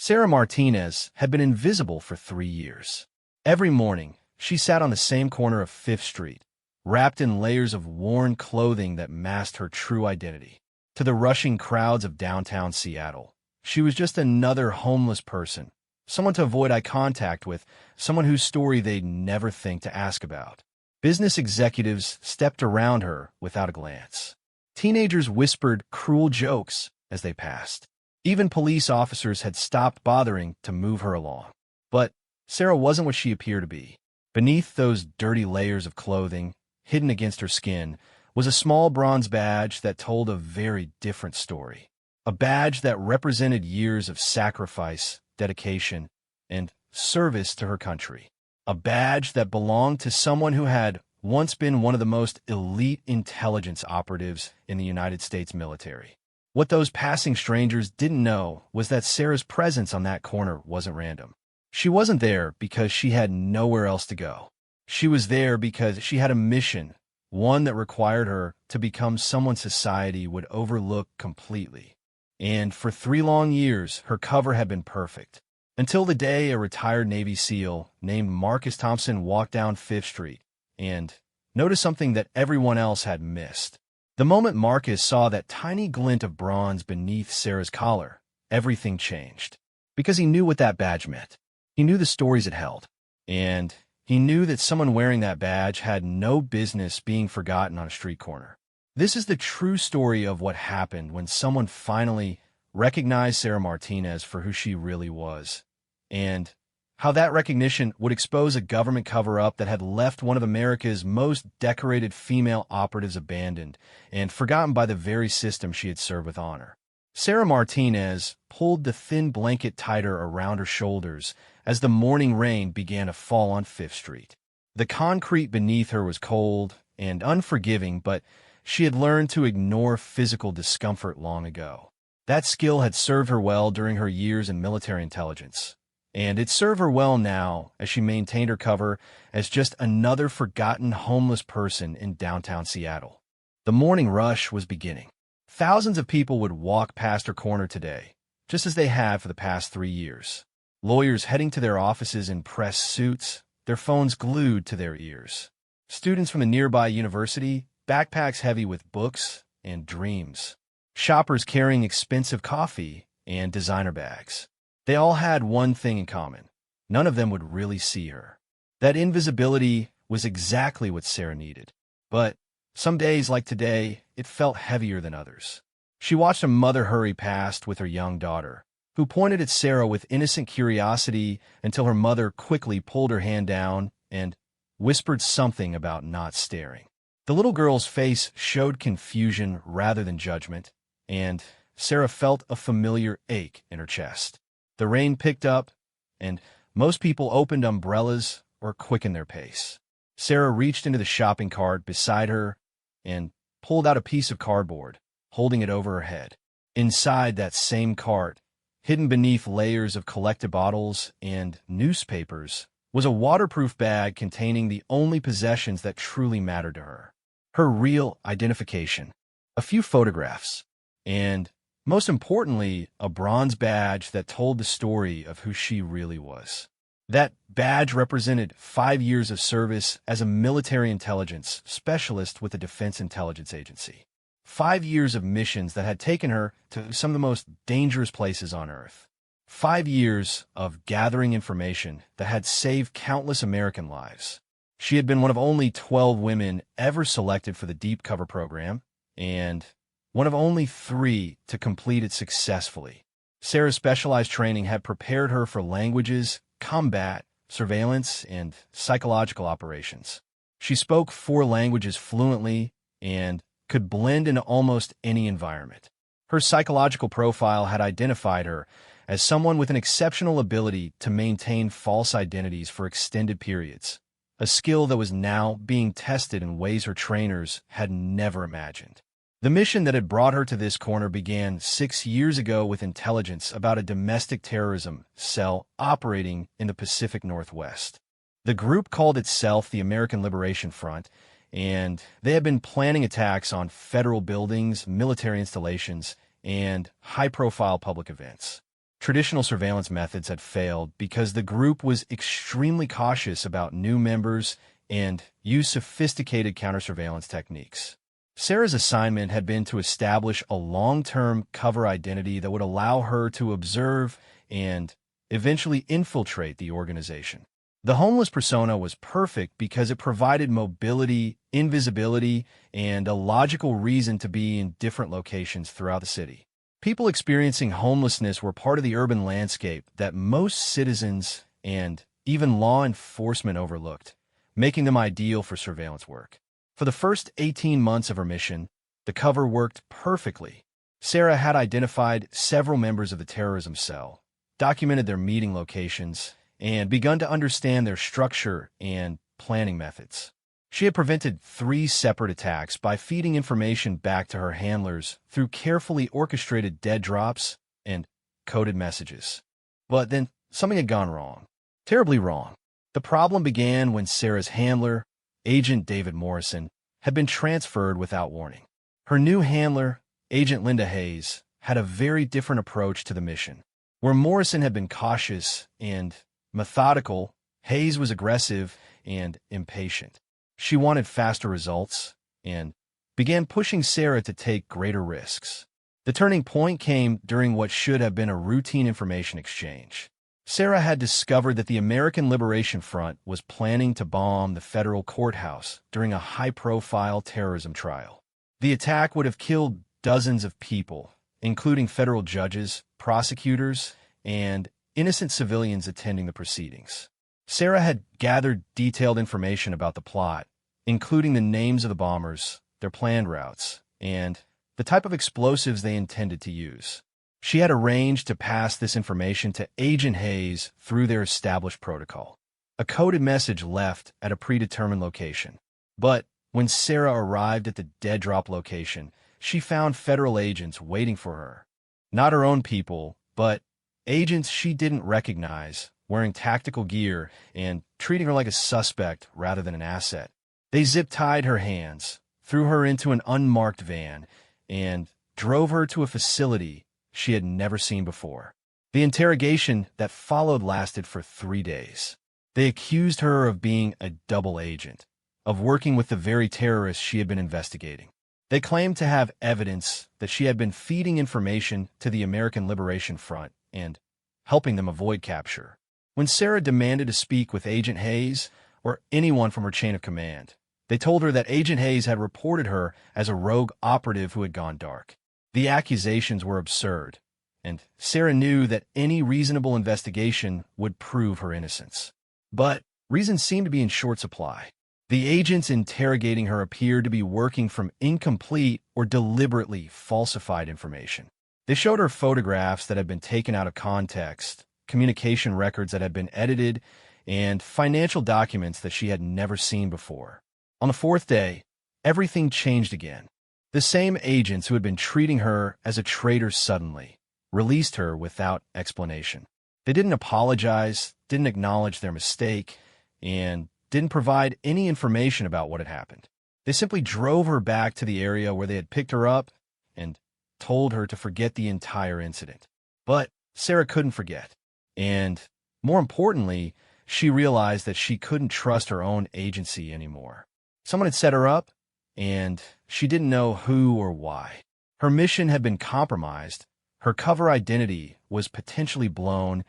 Sarah Martinez had been invisible for 3 years. Every morning, she sat on the same corner of Fifth Street, wrapped in layers of worn clothing that masked her true identity. To the rushing crowds of downtown Seattle, she was just another homeless person, someone to avoid eye contact with, someone whose story they'd never think to ask about. Business executives stepped around her without a glance. Teenagers whispered cruel jokes as they passed. Even police officers had stopped bothering to move her along. But Sarah wasn't what she appeared to be. Beneath those dirty layers of clothing, hidden against her skin, was a small bronze badge that told a very different story. A badge that represented years of sacrifice, dedication, and service to her country. A badge that belonged to someone who had once been one of the most elite intelligence operatives in the United States military. What those passing strangers didn't know was that Sarah's presence on that corner wasn't random. She wasn't there because she had nowhere else to go. She was there because she had a mission, one that required her to become someone society would overlook completely. And for 3 long years, her cover had been perfect. Until the day a retired Navy SEAL named Marcus Thompson walked down Fifth Street and noticed something that everyone else had missed. The moment Marcus saw that tiny glint of bronze beneath Sarah's collar, everything changed. Because he knew what that badge meant. He knew the stories it held. And he knew that someone wearing that badge had no business being forgotten on a street corner. This is the true story of what happened when someone finally recognized Sarah Martinez for who she really was, and how that recognition would expose a government cover-up that had left one of America's most decorated female operatives abandoned and forgotten by the very system she had served with honor. Sarah Martinez pulled the thin blanket tighter around her shoulders as the morning rain began to fall on Fifth Street. The concrete beneath her was cold and unforgiving, but she had learned to ignore physical discomfort long ago. That skill had served her well during her years in military intelligence, and it served her well now as she maintained her cover as just another forgotten homeless person in downtown Seattle. The morning rush was beginning. Thousands of people would walk past her corner today, just as they had for the past 3 years. Lawyers heading to their offices in press suits, their phones glued to their ears. Students from a nearby university, backpacks heavy with books and dreams. Shoppers carrying expensive coffee and designer bags. They all had one thing in common. None of them would really see her. That invisibility was exactly what Sarah needed. But some days, like today, it felt heavier than others. She watched a mother hurry past with her young daughter, who pointed at Sarah with innocent curiosity until her mother quickly pulled her hand down and whispered something about not staring. The little girl's face showed confusion rather than judgment, and Sarah felt a familiar ache in her chest. The rain picked up, and most people opened umbrellas or quickened their pace. Sarah reached into the shopping cart beside her and pulled out a piece of cardboard, holding it over her head. Inside that same cart, hidden beneath layers of collected bottles and newspapers, was a waterproof bag containing the only possessions that truly mattered to her. Her real identification, a few photographs, and, most importantly, a bronze badge that told the story of who she really was. That badge represented 5 years of service as a military intelligence specialist with the Defense Intelligence Agency. 5 years of missions that had taken her to some of the most dangerous places on Earth. 5 years of gathering information that had saved countless American lives. She had been one of only 12 women ever selected for the Deep Cover program, and one of only 3 to complete it successfully. Sarah's specialized training had prepared her for languages, combat, surveillance, and psychological operations. She spoke 4 languages fluently and could blend into almost any environment. Her psychological profile had identified her as someone with an exceptional ability to maintain false identities for extended periods, a skill that was now being tested in ways her trainers had never imagined. The mission that had brought her to this corner began 6 years ago with intelligence about a domestic terrorism cell operating in the Pacific Northwest. The group called itself the American Liberation Front, and they had been planning attacks on federal buildings, military installations, and high-profile public events. Traditional surveillance methods had failed because the group was extremely cautious about new members and used sophisticated counter-surveillance techniques. Sarah's assignment had been to establish a long-term cover identity that would allow her to observe and eventually infiltrate the organization. The homeless persona was perfect because it provided mobility, invisibility, and a logical reason to be in different locations throughout the city. People experiencing homelessness were part of the urban landscape that most citizens and even law enforcement overlooked, making them ideal for surveillance work. For the first 18 months of her mission, the cover worked perfectly. Sarah had identified several members of the terrorism cell, documented their meeting locations, and begun to understand their structure and planning methods. She had prevented 3 separate attacks by feeding information back to her handlers through carefully orchestrated dead drops and coded messages. But then something had gone wrong. Terribly wrong. The problem began when Sarah's handler, Agent David Morrison, had been transferred without warning. Her new handler, Agent Linda Hayes, had a very different approach to the mission. Where Morrison had been cautious and methodical, Hayes was aggressive and impatient. She wanted faster results and began pushing Sarah to take greater risks. The turning point came during what should have been a routine information exchange. Sarah had discovered that the American Liberation Front was planning to bomb the federal courthouse during a high-profile terrorism trial. The attack would have killed dozens of people, including federal judges, prosecutors, and innocent civilians attending the proceedings. Sarah had gathered detailed information about the plot, including the names of the bombers, their planned routes, and the type of explosives they intended to use. She had arranged to pass this information to Agent Hayes through their established protocol. A coded message left at a predetermined location. But when Sarah arrived at the dead drop location, she found federal agents waiting for her. Not her own people, but agents she didn't recognize, wearing tactical gear and treating her like a suspect rather than an asset. They zip-tied her hands, threw her into an unmarked van, and drove her to a facility she had never seen before. The interrogation that followed lasted for 3 days. They accused her of being a double agent, of working with the very terrorists she had been investigating. They claimed to have evidence that she had been feeding information to the American Liberation Front and helping them avoid capture. When Sarah demanded to speak with Agent Hayes or anyone from her chain of command, they told her that Agent Hayes had reported her as a rogue operative who had gone dark. The accusations were absurd, and Sarah knew that any reasonable investigation would prove her innocence. But reasons seemed to be in short supply. The agents interrogating her appeared to be working from incomplete or deliberately falsified information. They showed her photographs that had been taken out of context, communication records that had been edited, and financial documents that she had never seen before. On the 4th day, everything changed again. The same agents who had been treating her as a traitor suddenly released her without explanation. They didn't apologize, didn't acknowledge their mistake, and didn't provide any information about what had happened. They simply drove her back to the area where they had picked her up and told her to forget the entire incident. But Sarah couldn't forget. And more importantly, she realized that she couldn't trust her own agency anymore. Someone had set her up, and she didn't know who or why. Her mission had been compromised, her cover identity was potentially blown,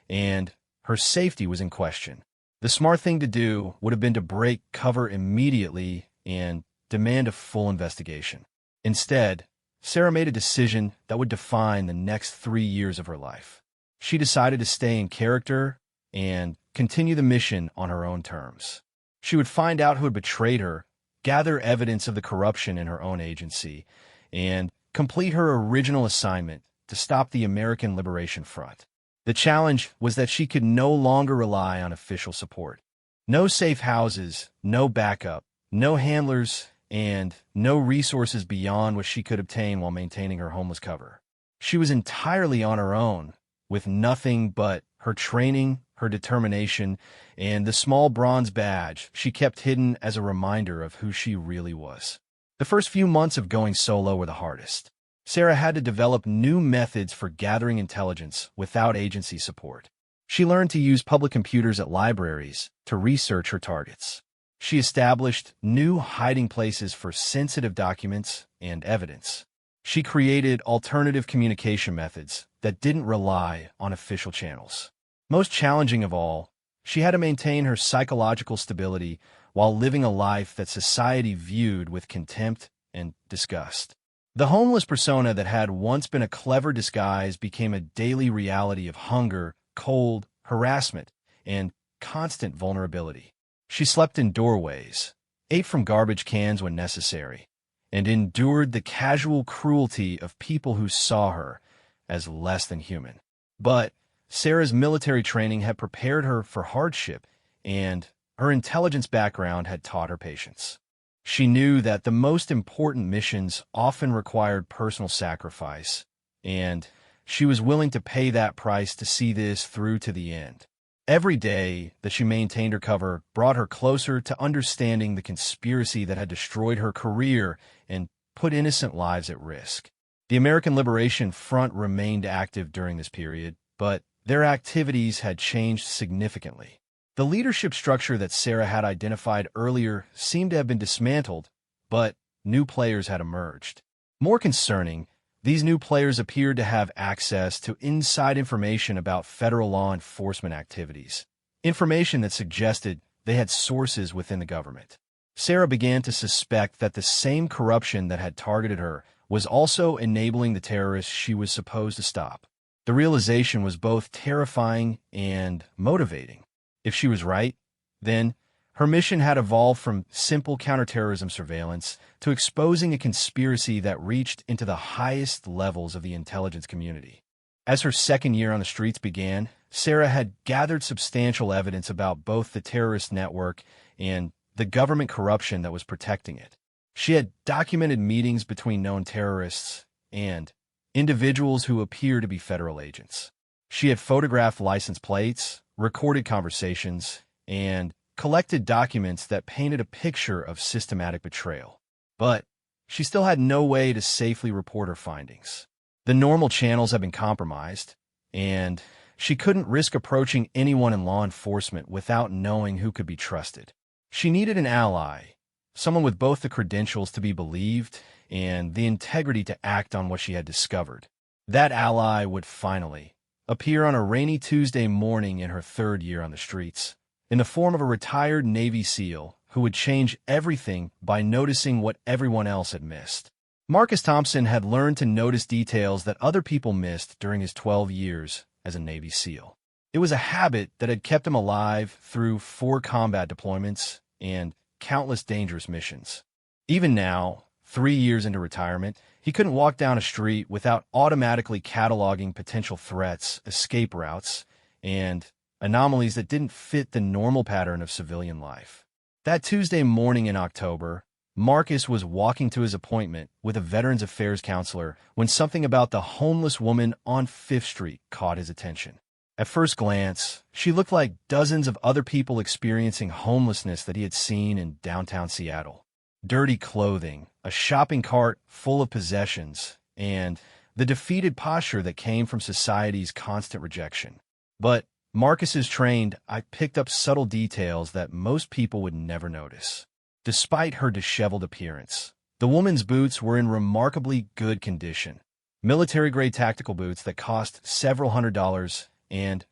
and her safety was in question. The smart thing to do would have been to break cover immediately and demand a full investigation. Instead, Sarah made a decision that would define the next 3 years of her life. She decided to stay in character and continue the mission on her own terms. She would find out who had betrayed her, gather evidence of the corruption in her own agency, and complete her original assignment to stop the American Liberation Front. The challenge was that she could no longer rely on official support. No safe houses, no backup, no handlers, and no resources beyond what she could obtain while maintaining her homeless cover. She was entirely on her own, with nothing but her training, her determination, and the small bronze badge she kept hidden as a reminder of who she really was. The first few months of going solo were the hardest. Sarah had to develop new methods for gathering intelligence without agency support. She learned to use public computers at libraries to research her targets. She established new hiding places for sensitive documents and evidence. She created alternative communication methods that didn't rely on official channels. Most challenging of all, she had to maintain her psychological stability while living a life that society viewed with contempt and disgust. The homeless persona that had once been a clever disguise became a daily reality of hunger, cold, harassment, and constant vulnerability. She slept in doorways, ate from garbage cans when necessary, and endured the casual cruelty of people who saw her as less than human. But Sarah's military training had prepared her for hardship, and her intelligence background had taught her patience. She knew that the most important missions often required personal sacrifice, and she was willing to pay that price to see this through to the end. Every day that she maintained her cover brought her closer to understanding the conspiracy that had destroyed her career and put innocent lives at risk. The American Liberation Front remained active during this period, but their activities had changed significantly. The leadership structure that Sarah had identified earlier seemed to have been dismantled, but new players had emerged. More concerning, these new players appeared to have access to inside information about federal law enforcement activities, information that suggested they had sources within the government. Sarah began to suspect that the same corruption that had targeted her was also enabling the terrorists she was supposed to stop. The realization was both terrifying and motivating. If she was right, then her mission had evolved from simple counterterrorism surveillance to exposing a conspiracy that reached into the highest levels of the intelligence community. As her second year on the streets began, Sarah had gathered substantial evidence about both the terrorist network and the government corruption that was protecting it. She had documented meetings between known terrorists and individuals who appear to be federal agents. She had photographed license plates, recorded conversations, and collected documents that painted a picture of systematic betrayal. But she still had no way to safely report her findings. The normal channels had been compromised, and she couldn't risk approaching anyone in law enforcement without knowing who could be trusted. She needed an ally, someone with both the credentials to be believed and the integrity to act on what she had discovered. That ally would finally appear on a rainy Tuesday morning in her third year on the streets, in the form of a retired Navy SEAL who would change everything by noticing what everyone else had missed. Marcus Thompson had learned to notice details that other people missed during his 12 years as a Navy SEAL. It was a habit that had kept him alive through 4 combat deployments and countless dangerous missions. Even now, 3 years into retirement, he couldn't walk down a street without automatically cataloging potential threats, escape routes, and anomalies that didn't fit the normal pattern of civilian life. That Tuesday morning in October, Marcus was walking to his appointment with a Veterans Affairs counselor when something about the homeless woman on 5th Street caught his attention. At first glance, she looked like dozens of other people experiencing homelessness that he had seen in downtown Seattle. Dirty clothing, a shopping cart full of possessions, and the defeated posture that came from society's constant rejection. But Marcus is trained, I picked up subtle details that most people would never notice. Despite her disheveled appearance, the woman's boots were in remarkably good condition. Military-grade tactical boots that cost several $100s and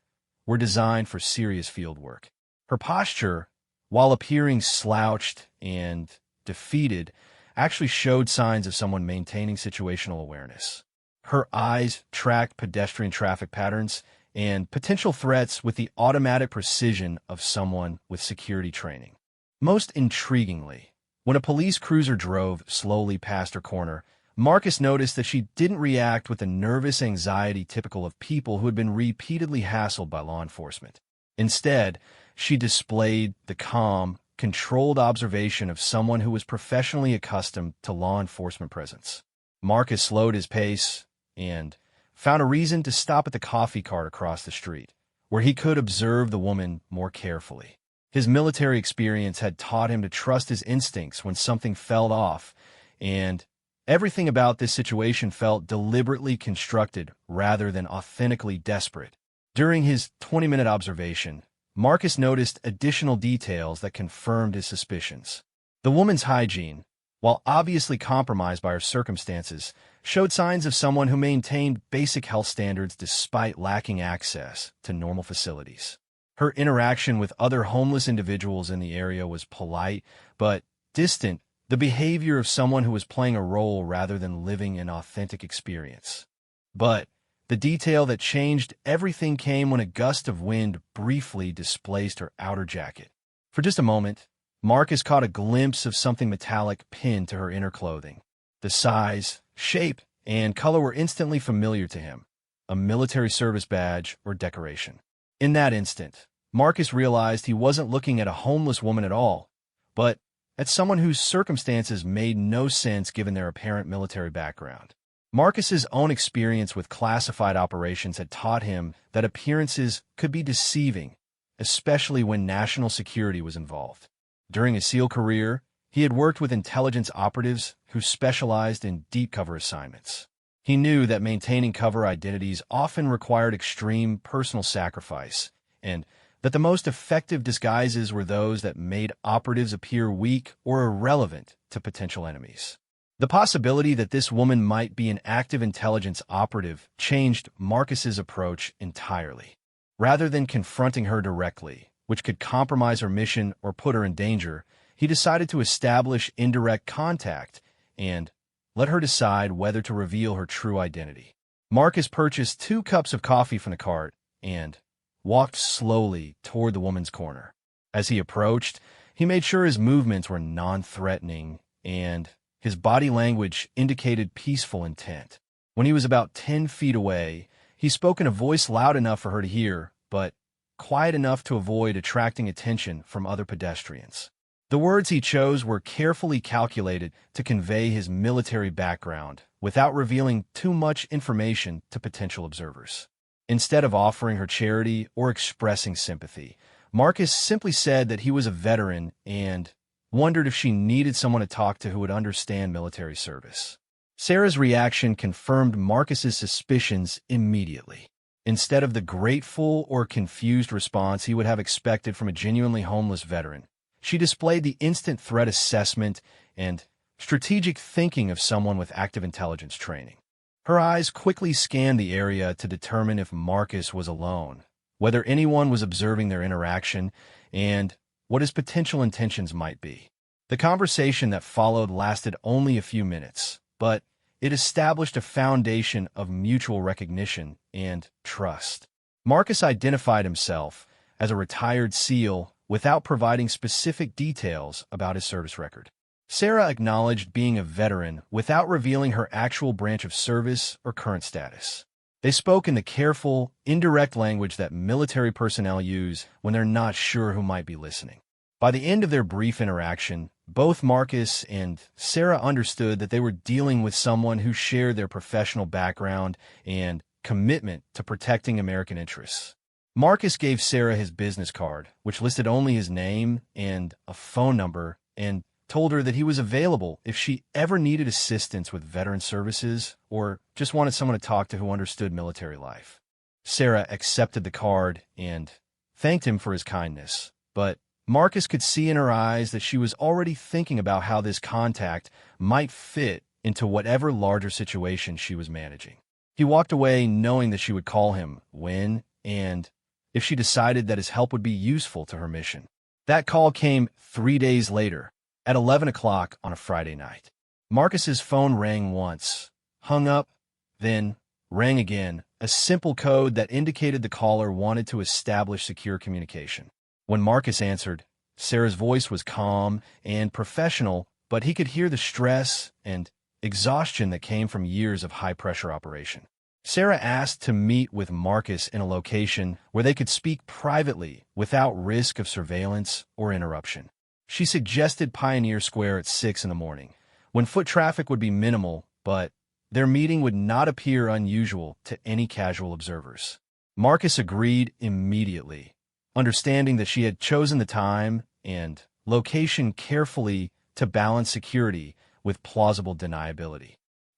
were designed for serious field work. Her posture, while appearing slouched and defeated, actually showed signs of someone maintaining situational awareness. Her eyes tracked pedestrian traffic patterns and potential threats with the automatic precision of someone with security training. Most intriguingly, when a police cruiser drove slowly past her corner, Marcus noticed that she didn't react with the nervous anxiety typical of people who had been repeatedly hassled by law enforcement. Instead, she displayed the calm, controlled observation of someone who was professionally accustomed to law enforcement presence. Marcus slowed his pace and found a reason to stop at the coffee cart across the street, where he could observe the woman more carefully. His military experience had taught him to trust his instincts when something felt off, and Everything about this situation felt deliberately constructed rather than authentically desperate. During his 20-minute observation, Marcus noticed additional details that confirmed his suspicions. The woman's hygiene, while obviously compromised by her circumstances, showed signs of someone who maintained basic health standards despite lacking access to normal facilities. Her interaction with other homeless individuals in the area was polite, but distant, the behavior of someone who was playing a role rather than living an authentic experience. But the detail that changed everything came when a gust of wind briefly displaced her outer jacket. For just a moment, Marcus caught a glimpse of something metallic pinned to her inner clothing. The size, shape, and color were instantly familiar to him, a military service badge or decoration. In that instant, Marcus realized he wasn't looking at a homeless woman at all, but at someone whose circumstances made no sense given their apparent military background. Marcus's own experience with classified operations had taught him that appearances could be deceiving, especially when national security was involved. During his SEAL career, he had worked with intelligence operatives who specialized in deep cover assignments. He knew that maintaining cover identities often required extreme personal sacrifice, and that the most effective disguises were those that made operatives appear weak or irrelevant to potential enemies. The possibility that this woman might be an active intelligence operative changed Marcus's approach entirely. Rather than confronting her directly, which could compromise her mission or put her in danger, he decided to establish indirect contact and let her decide whether to reveal her true identity. Marcus purchased 2 cups of coffee from the cart and walked slowly toward the woman's corner. As he approached, he made sure his movements were non-threatening and his body language indicated peaceful intent. When he was about 10 feet away, he spoke in a voice loud enough for her to hear, but quiet enough to avoid attracting attention from other pedestrians. The words he chose were carefully calculated to convey his military background without revealing too much information to potential observers. Instead of offering her charity or expressing sympathy, Marcus simply said that he was a veteran and wondered if she needed someone to talk to who would understand military service. Sarah's reaction confirmed Marcus's suspicions immediately. Instead of the grateful or confused response he would have expected from a genuinely homeless veteran, she displayed the instant threat assessment and strategic thinking of someone with active intelligence training. Her eyes quickly scanned the area to determine if Marcus was alone, whether anyone was observing their interaction, and what his potential intentions might be. The conversation that followed lasted only a few minutes, but it established a foundation of mutual recognition and trust. Marcus identified himself as a retired SEAL without providing specific details about his service record. Sarah acknowledged being a veteran without revealing her actual branch of service or current status. They spoke in the careful, indirect language that military personnel use when they're not sure who might be listening. By the end of their brief interaction, both Marcus and Sarah understood that they were dealing with someone who shared their professional background and commitment to protecting American interests. Marcus gave Sarah his business card, which listed only his name and a phone number, and told her that he was available if she ever needed assistance with veteran services or just wanted someone to talk to who understood military life. Sarah accepted the card and thanked him for his kindness, but Marcus could see in her eyes that she was already thinking about how this contact might fit into whatever larger situation she was managing. He walked away knowing that she would call him when and if she decided that his help would be useful to her mission. That call came 3 days later, at 11 o'clock on a Friday night. Marcus's phone rang once, hung up, then rang again, a simple code that indicated the caller wanted to establish secure communication. When Marcus answered, Sarah's voice was calm and professional, but he could hear the stress and exhaustion that came from years of high-pressure operation. Sarah asked to meet with Marcus in a location where they could speak privately without risk of surveillance or interruption. She suggested Pioneer Square at 6 in the morning, when foot traffic would be minimal, but their meeting would not appear unusual to any casual observers. Marcus agreed immediately, understanding that she had chosen the time and location carefully to balance security with plausible deniability.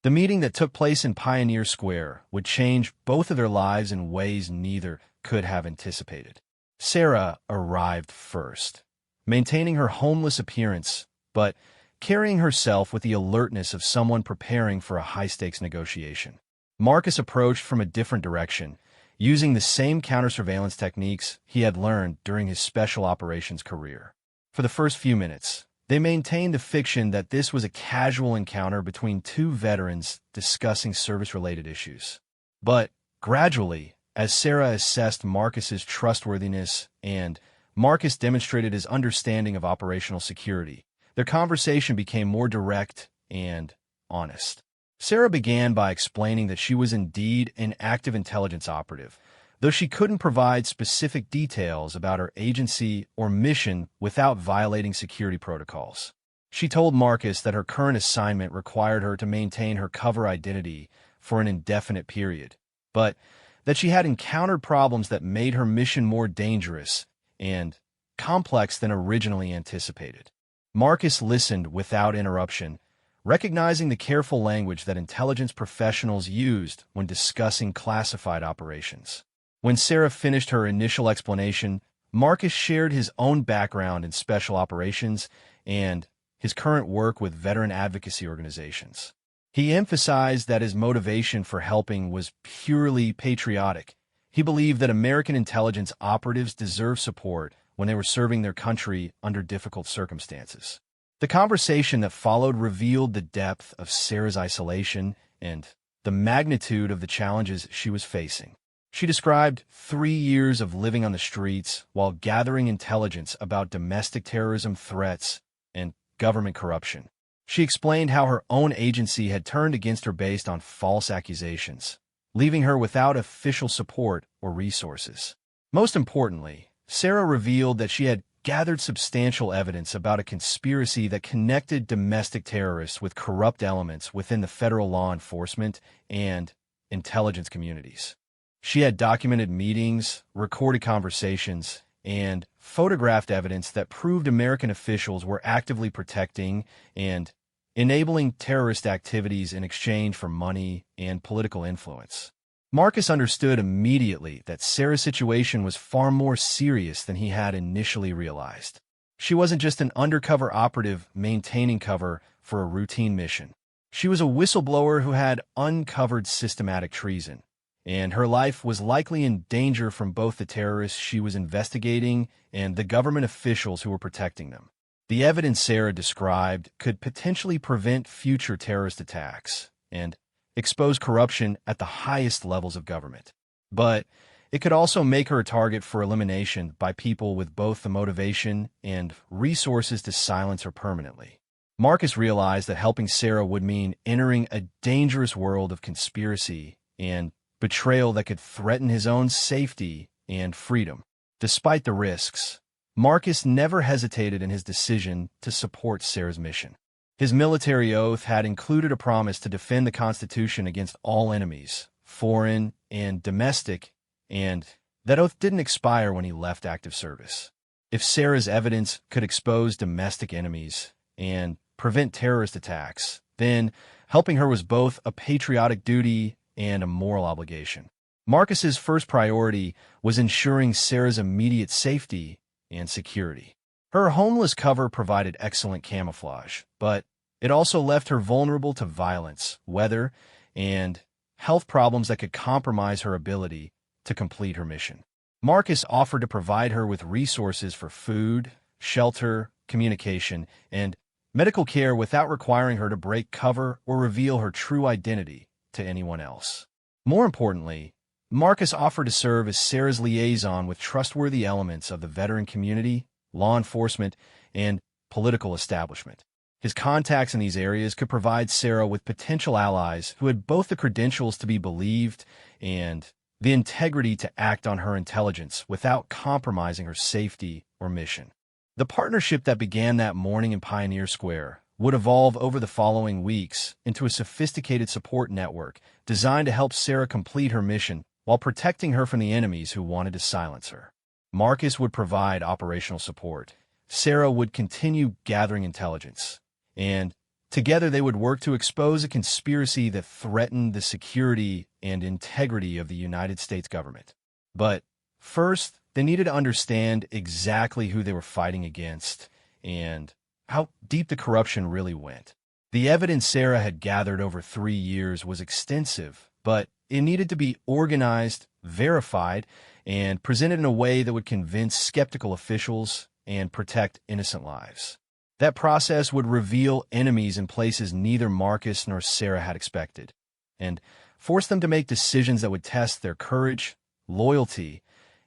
The meeting that took place in Pioneer Square would change both of their lives in ways neither could have anticipated. Sarah arrived first, maintaining her homeless appearance, but carrying herself with the alertness of someone preparing for a high-stakes negotiation. Marcus approached from a different direction, using the same counter-surveillance techniques he had learned during his special operations career. For the first few minutes, they maintained the fiction that this was a casual encounter between two veterans discussing service-related issues. But gradually, as Sarah assessed Marcus's trustworthiness and Marcus demonstrated his understanding of operational security, their conversation became more direct and honest. Sarah began by explaining that she was indeed an active intelligence operative, though she couldn't provide specific details about her agency or mission without violating security protocols. She told Marcus that her current assignment required her to maintain her cover identity for an indefinite period, but that she had encountered problems that made her mission more dangerous and complex than originally anticipated. Marcus listened without interruption, recognizing the careful language that intelligence professionals used when discussing classified operations. When Sarah finished her initial explanation, Marcus shared his own background in special operations and his current work with veteran advocacy organizations. He emphasized that his motivation for helping was purely patriotic. He believed that American intelligence operatives deserve support when they were serving their country under difficult circumstances. The conversation that followed revealed the depth of Sarah's isolation and the magnitude of the challenges she was facing. She described 3 years of living on the streets while gathering intelligence about domestic terrorism threats and government corruption. She explained how her own agency had turned against her based on false accusations, leaving her without official support or resources. Most importantly, Sarah revealed that she had gathered substantial evidence about a conspiracy that connected domestic terrorists with corrupt elements within the federal law enforcement and intelligence communities. She had documented meetings, recorded conversations, and photographed evidence that proved American officials were actively protecting and enabling terrorist activities in exchange for money and political influence. Marcus understood immediately that Sarah's situation was far more serious than he had initially realized. She wasn't just an undercover operative maintaining cover for a routine mission. She was a whistleblower who had uncovered systematic treason, and her life was likely in danger from both the terrorists she was investigating and the government officials who were protecting them. The evidence Sarah described could potentially prevent future terrorist attacks and expose corruption at the highest levels of government. But it could also make her a target for elimination by people with both the motivation and resources to silence her permanently. Marcus realized that helping Sarah would mean entering a dangerous world of conspiracy and betrayal that could threaten his own safety and freedom. Despite the risks, Marcus never hesitated in his decision to support Sarah's mission. His military oath had included a promise to defend the Constitution against all enemies, foreign and domestic, and that oath didn't expire when he left active service. If Sarah's evidence could expose domestic enemies and prevent terrorist attacks, then helping her was both a patriotic duty and a moral obligation. Marcus's first priority was ensuring Sarah's immediate safety and security. Her homeless cover provided excellent camouflage, but it also left her vulnerable to violence, weather, and health problems that could compromise her ability to complete her mission. Marcus offered to provide her with resources for food, shelter, communication, and medical care without requiring her to break cover or reveal her true identity to anyone else. More importantly, Marcus offered to serve as Sarah's liaison with trustworthy elements of the veteran community, law enforcement, and political establishment. His contacts in these areas could provide Sarah with potential allies who had both the credentials to be believed and the integrity to act on her intelligence without compromising her safety or mission. The partnership that began that morning in Pioneer Square would evolve over the following weeks into a sophisticated support network designed to help Sarah complete her mission while protecting her from the enemies who wanted to silence her. Marcus would provide operational support. Sarah would continue gathering intelligence, and Together, they would work to expose a conspiracy that threatened the security and integrity of the United States government. But first, they needed to understand exactly who they were fighting against and how deep the corruption really went. The evidence Sarah had gathered over 3 years was extensive, but it needed to be organized, verified, and presented in a way that would convince skeptical officials and protect innocent lives. That process would reveal enemies in places neither Marcus nor Sarah had expected, and force them to make decisions that would test their courage, loyalty,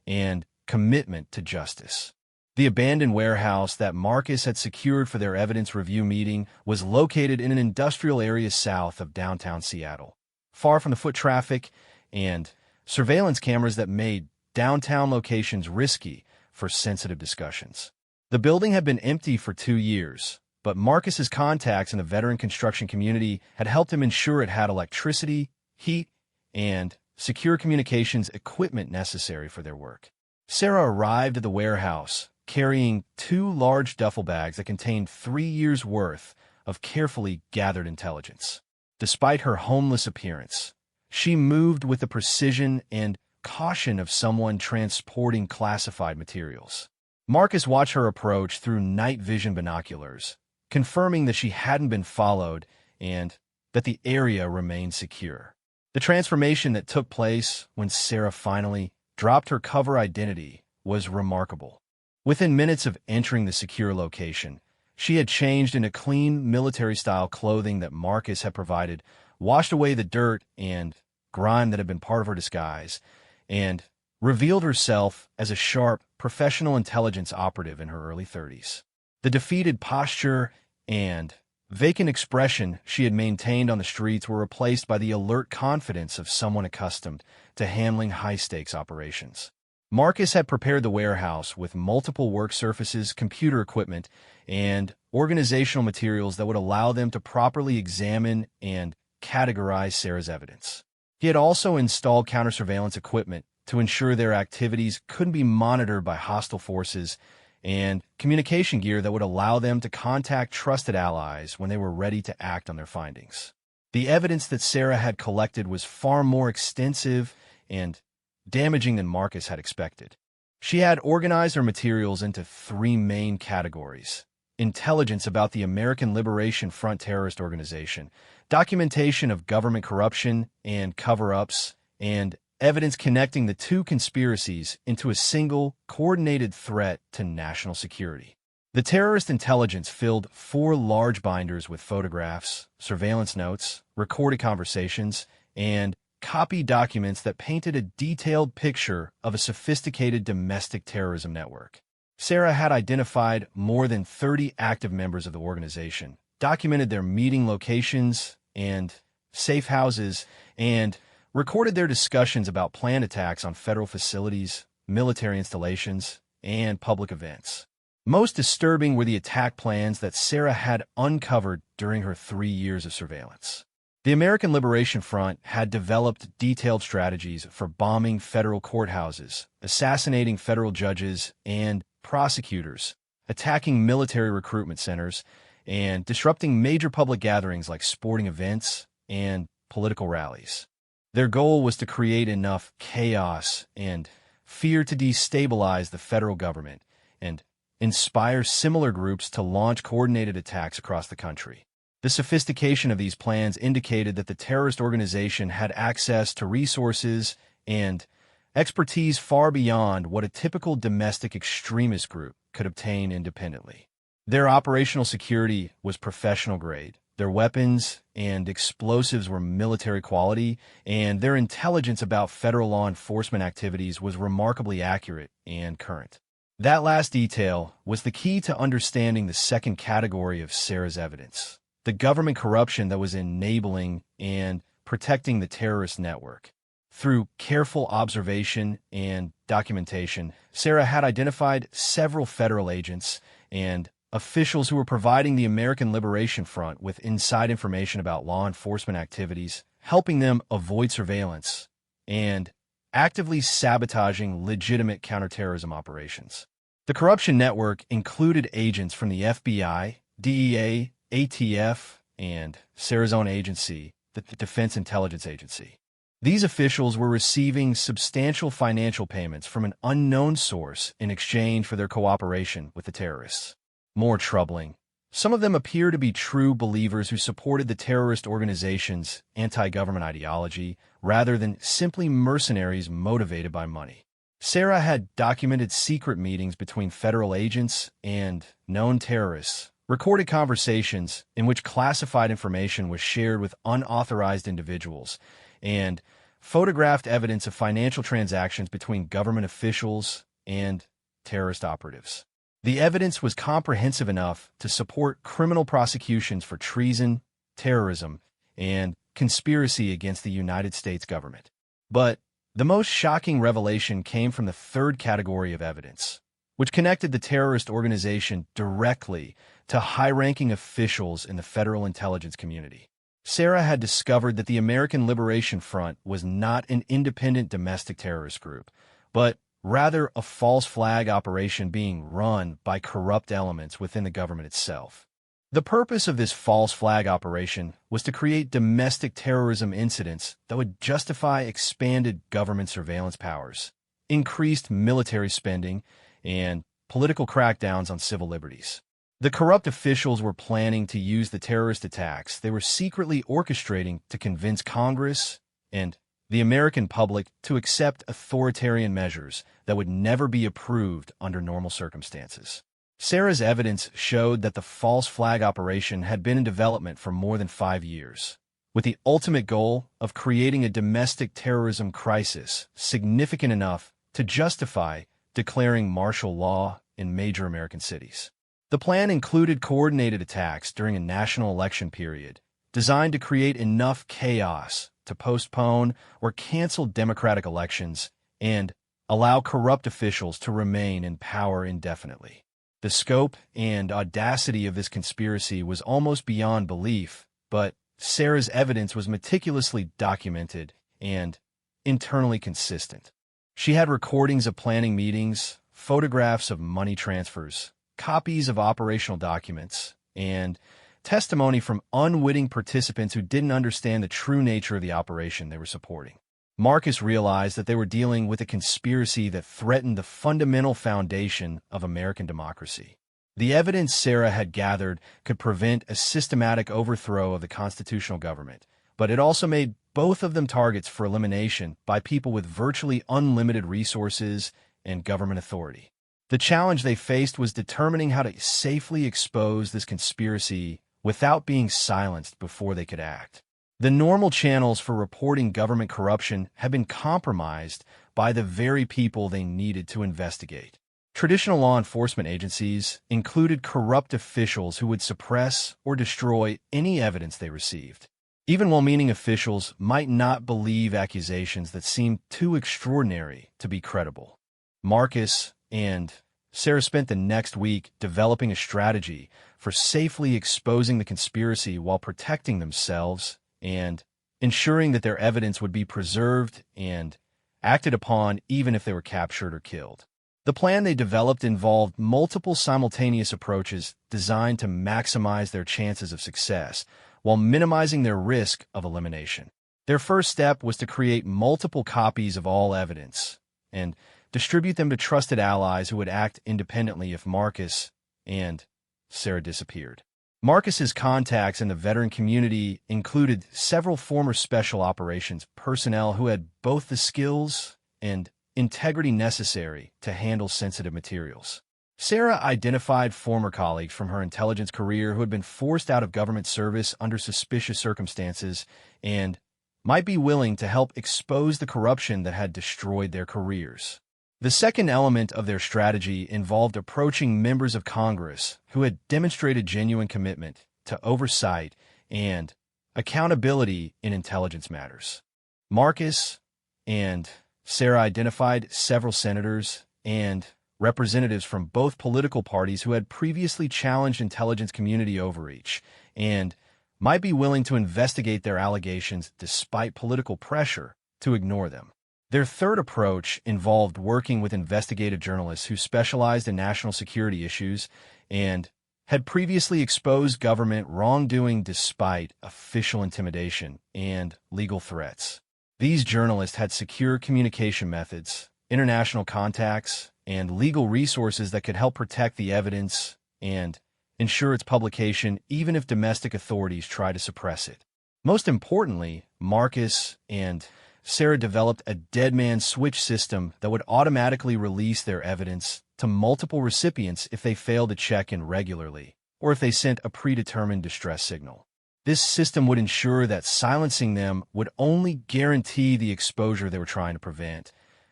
and commitment to justice. The abandoned warehouse that Marcus had secured for their evidence review meeting was located in an industrial area south of downtown Seattle, far from the foot traffic and surveillance cameras that made downtown locations risky for sensitive discussions. The building had been empty for 2 years, but Marcus's contacts in the veteran construction community had helped him ensure it had electricity, heat, and secure communications equipment necessary for their work. Sarah arrived at the warehouse carrying 2 large duffel bags that contained 3 years' worth of carefully gathered intelligence. Despite her homeless appearance, she moved with the precision and caution of someone transporting classified materials. Marcus watched her approach through night vision binoculars, confirming that she hadn't been followed and that the area remained secure. The transformation that took place when Sarah finally dropped her cover identity was remarkable. Within minutes of entering the secure location, she had changed into clean military-style clothing that Marcus had provided, washed away the dirt and grime that had been part of her disguise, and revealed herself as a sharp, professional intelligence operative in her early 30s. The defeated posture and vacant expression she had maintained on the streets were replaced by the alert confidence of someone accustomed to handling high-stakes operations. Marcus had prepared the warehouse with multiple work surfaces, computer equipment, and organizational materials that would allow them to properly examine and categorize Sarah's evidence. He had also installed counter-surveillance equipment to ensure their activities couldn't be monitored by hostile forces, and communication gear that would allow them to contact trusted allies when they were ready to act on their findings. The evidence that Sarah had collected was far more extensive and damaging than Marcus had expected. She had organized her materials into 3 main categories: intelligence about the American Liberation Front terrorist organization, documentation of government corruption and cover-ups, and evidence connecting the 2 conspiracies into a single, coordinated threat to national security. The terrorist intelligence filled 4 large binders with photographs, surveillance notes, recorded conversations, and copy documents that painted a detailed picture of a sophisticated domestic terrorism network. Sarah had identified more than 30 active members of the organization, documented their meeting locations and safe houses, and recorded their discussions about planned attacks on federal facilities, military installations, and public events. Most disturbing were the attack plans that Sarah had uncovered during her 3 years of surveillance. The American Liberation Front had developed detailed strategies for bombing federal courthouses, assassinating federal judges and prosecutors, attacking military recruitment centers, and disrupting major public gatherings like sporting events and political rallies. Their goal was to create enough chaos and fear to destabilize the federal government and inspire similar groups to launch coordinated attacks across the country. The sophistication of these plans indicated that the terrorist organization had access to resources and expertise far beyond what a typical domestic extremist group could obtain independently. Their operational security was professional grade. Their weapons and explosives were military quality, and their intelligence about federal law enforcement activities was remarkably accurate and current. That last detail was the key to understanding the second category of Sarah's evidence: the government corruption that was enabling and protecting the terrorist network. Through careful observation and documentation, Sarah had identified several federal agents and officials who were providing the American Liberation Front with inside information about law enforcement activities, helping them avoid surveillance, and actively sabotaging legitimate counterterrorism operations. The corruption network included agents from the FBI, DEA, ATF, and Sarah's own agency, the Defense Intelligence Agency. These officials were receiving substantial financial payments from an unknown source in exchange for their cooperation with the terrorists. More troubling, some of them appear to be true believers who supported the terrorist organization's anti-government ideology rather than simply mercenaries motivated by money. Sarah had documented secret meetings between federal agents and known terrorists, recorded conversations in which classified information was shared with unauthorized individuals, and photographed evidence of financial transactions between government officials and terrorist operatives. The evidence was comprehensive enough to support criminal prosecutions for treason, terrorism, and conspiracy against the United States government. But the most shocking revelation came from the third category of evidence, which connected the terrorist organization directly to high-ranking officials in the federal intelligence community. Sarah had discovered that the American Liberation Front was not an independent domestic terrorist group, but rather a false flag operation being run by corrupt elements within the government itself. The purpose of this false flag operation was to create domestic terrorism incidents that would justify expanded government surveillance powers, increased military spending, and political crackdowns on civil liberties. The corrupt officials were planning to use the terrorist attacks they were secretly orchestrating to convince Congress and the American public to accept authoritarian measures that would never be approved under normal circumstances. Sarah's evidence showed that the false flag operation had been in development for more than 5 years, with the ultimate goal of creating a domestic terrorism crisis significant enough to justify declaring martial law in major American cities. The plan included coordinated attacks during a national election period, designed to create enough chaos to postpone or cancel democratic elections and allow corrupt officials to remain in power indefinitely. The scope and audacity of this conspiracy was almost beyond belief, but Sarah's evidence was meticulously documented and internally consistent. She had recordings of planning meetings, photographs of money transfers, copies of operational documents, and testimony from unwitting participants who didn't understand the true nature of the operation they were supporting. Marcus realized that they were dealing with a conspiracy that threatened the fundamental foundation of American democracy. The evidence Sarah had gathered could prevent a systematic overthrow of the constitutional government, but it also made both of them targets for elimination by people with virtually unlimited resources and government authority. The challenge they faced was determining how to safely expose this conspiracy without being silenced before they could act. The normal channels for reporting government corruption had been compromised by the very people they needed to investigate. Traditional law enforcement agencies included corrupt officials who would suppress or destroy any evidence they received. Even well-meaning officials might not believe accusations that seemed too extraordinary to be credible. Marcus and Sarah spent the next week developing a strategy for safely exposing the conspiracy while protecting themselves and ensuring that their evidence would be preserved and acted upon even if they were captured or killed. The plan they developed involved multiple simultaneous approaches designed to maximize their chances of success while minimizing their risk of elimination. Their first step was to create multiple copies of all evidence and distribute them to trusted allies who would act independently if Marcus and Sarah disappeared. Marcus's contacts in the veteran community included several former special operations personnel who had both the skills and integrity necessary to handle sensitive materials. Sarah identified former colleagues from her intelligence career who had been forced out of government service under suspicious circumstances and might be willing to help expose the corruption that had destroyed their careers. The second element of their strategy involved approaching members of Congress who had demonstrated genuine commitment to oversight and accountability in intelligence matters. Marcus and Sarah identified several senators and representatives from both political parties who had previously challenged intelligence community overreach and might be willing to investigate their allegations despite political pressure to ignore them. Their third approach involved working with investigative journalists who specialized in national security issues and had previously exposed government wrongdoing despite official intimidation and legal threats. These journalists had secure communication methods, international contacts, and legal resources that could help protect the evidence and ensure its publication even if domestic authorities try to suppress it. Most importantly, Marcus and Sarah developed a dead man switch system that would automatically release their evidence to multiple recipients if they failed to check in regularly, or if they sent a predetermined distress signal. This system would ensure that silencing them would only guarantee the exposure they were trying to prevent,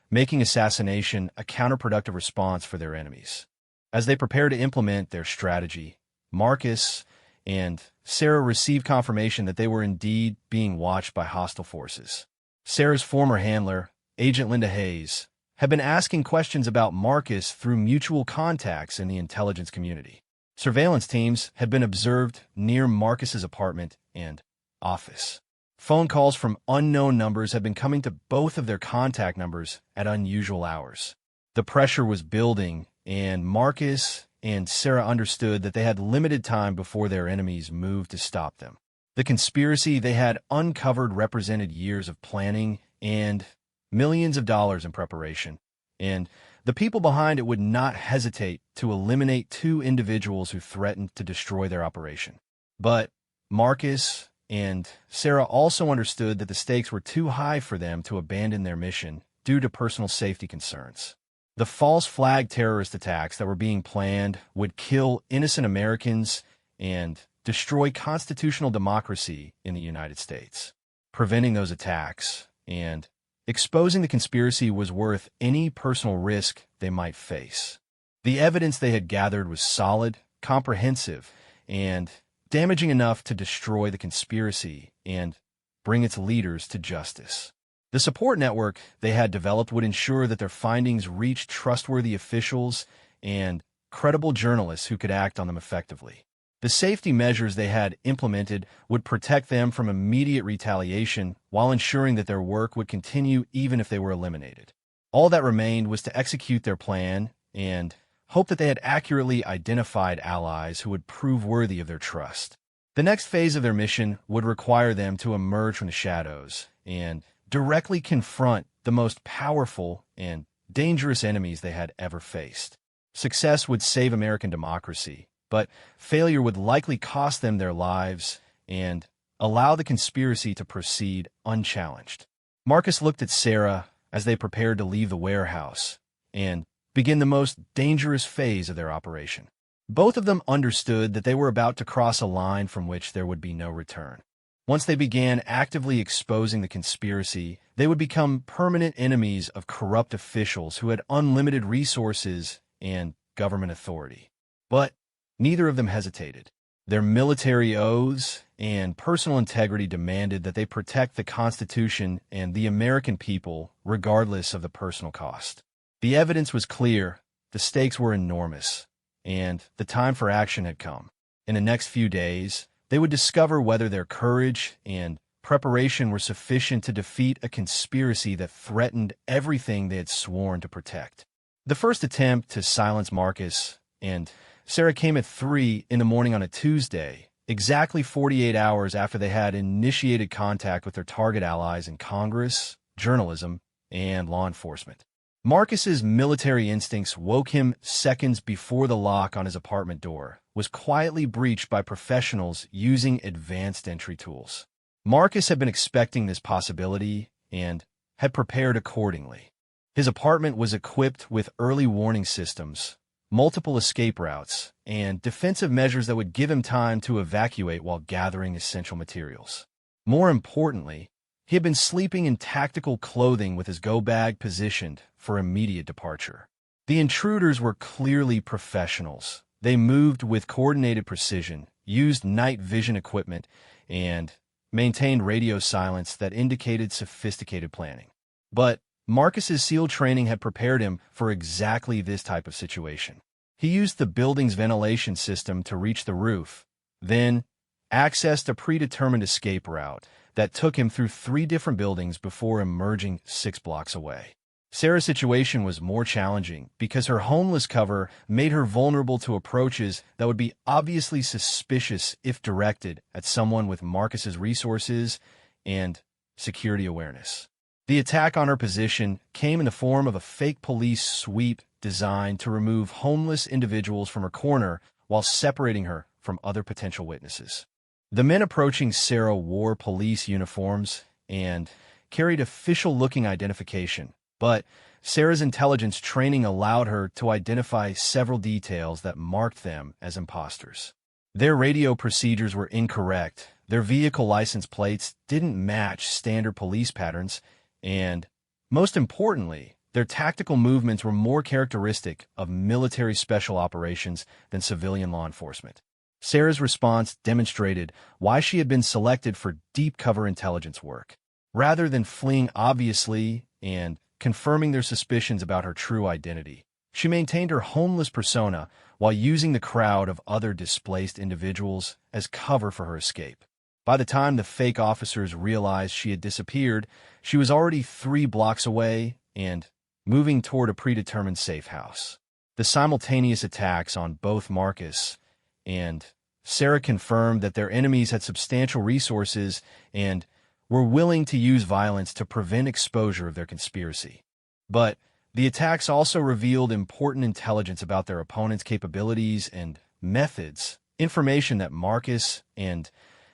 making assassination a counterproductive response for their enemies. As they prepared to implement their strategy, Marcus and Sarah received confirmation that they were indeed being watched by hostile forces. Sarah's former handler, Agent Linda Hayes, had been asking questions about Marcus through mutual contacts in the intelligence community. Surveillance teams had been observed near Marcus's apartment and office. Phone calls from unknown numbers had been coming to both of their contact numbers at unusual hours. The pressure was building, and Marcus and Sarah understood that they had limited time before their enemies moved to stop them. The conspiracy they had uncovered represented years of planning and millions of dollars in preparation, and the people behind it would not hesitate to eliminate two individuals who threatened to destroy their operation. But Marcus and Sarah also understood that the stakes were too high for them to abandon their mission due to personal safety concerns. The false flag terrorist attacks that were being planned would kill innocent Americans and destroy constitutional democracy in the United States. Preventing those attacks and exposing the conspiracy was worth any personal risk they might face. The evidence they had gathered was solid, comprehensive, and damaging enough to destroy the conspiracy and bring its leaders to justice. The support network they had developed would ensure that their findings reached trustworthy officials and credible journalists who could act on them effectively. The safety measures they had implemented would protect them from immediate retaliation while ensuring that their work would continue even if they were eliminated. All that remained was to execute their plan and hope that they had accurately identified allies who would prove worthy of their trust. The next phase of their mission would require them to emerge from the shadows and directly confront the most powerful and dangerous enemies they had ever faced. Success would save American democracy, but failure would likely cost them their lives and allow the conspiracy to proceed unchallenged. Marcus looked at Sarah as they prepared to leave the warehouse and begin the most dangerous phase of their operation. Both of them understood that they were about to cross a line from which there would be no return. Once they began actively exposing the conspiracy, they would become permanent enemies of corrupt officials who had unlimited resources and government authority. But neither of them hesitated. Their military oaths and personal integrity demanded that they protect the Constitution and the American people, regardless of the personal cost. The evidence was clear, the stakes were enormous, and the time for action had come. In the next few days, they would discover whether their courage and preparation were sufficient to defeat a conspiracy that threatened everything they had sworn to protect. The first attempt to silence Marcus and Sarah came at 3 in the morning on a Tuesday, exactly 48 hours after they had initiated contact with their target allies in Congress, journalism, and law enforcement. Marcus's military instincts woke him seconds before the lock on his apartment door was quietly breached by professionals using advanced entry tools. Marcus had been expecting this possibility and had prepared accordingly. His apartment was equipped with early warning systems, multiple escape routes, and defensive measures that would give him time to evacuate while gathering essential materials. More importantly, he had been sleeping in tactical clothing with his go bag positioned for immediate departure. The intruders were clearly professionals. They moved with coordinated precision, used night vision equipment, and maintained radio silence that indicated sophisticated planning. But Marcus's SEAL training had prepared him for exactly this type of situation. He used the building's ventilation system to reach the roof, then accessed a predetermined escape route that took him through 3 different buildings before emerging 6 blocks away. Sarah's situation was more challenging because her homeless cover made her vulnerable to approaches that would be obviously suspicious if directed at someone with Marcus's resources and security awareness. The attack on her position came in the form of a fake police sweep designed to remove homeless individuals from her corner while separating her from other potential witnesses. The men approaching Sarah wore police uniforms and carried official-looking identification, but Sarah's intelligence training allowed her to identify several details that marked them as imposters. Their radio procedures were incorrect, their vehicle license plates didn't match standard police patterns, and, most importantly, their tactical movements were more characteristic of military special operations than civilian law enforcement. Sarah's response demonstrated why she had been selected for deep cover intelligence work. Rather than fleeing obviously and confirming their suspicions about her true identity, she maintained her homeless persona while using the crowd of other displaced individuals as cover for her escape. By the time the fake officers realized she had disappeared, she was already 3 blocks away and moving toward a predetermined safe house. The simultaneous attacks on both Marcus and Sarah confirmed that their enemies had substantial resources and were willing to use violence to prevent exposure of their conspiracy. But the attacks also revealed important intelligence about their opponents' capabilities and methods, information that Marcus and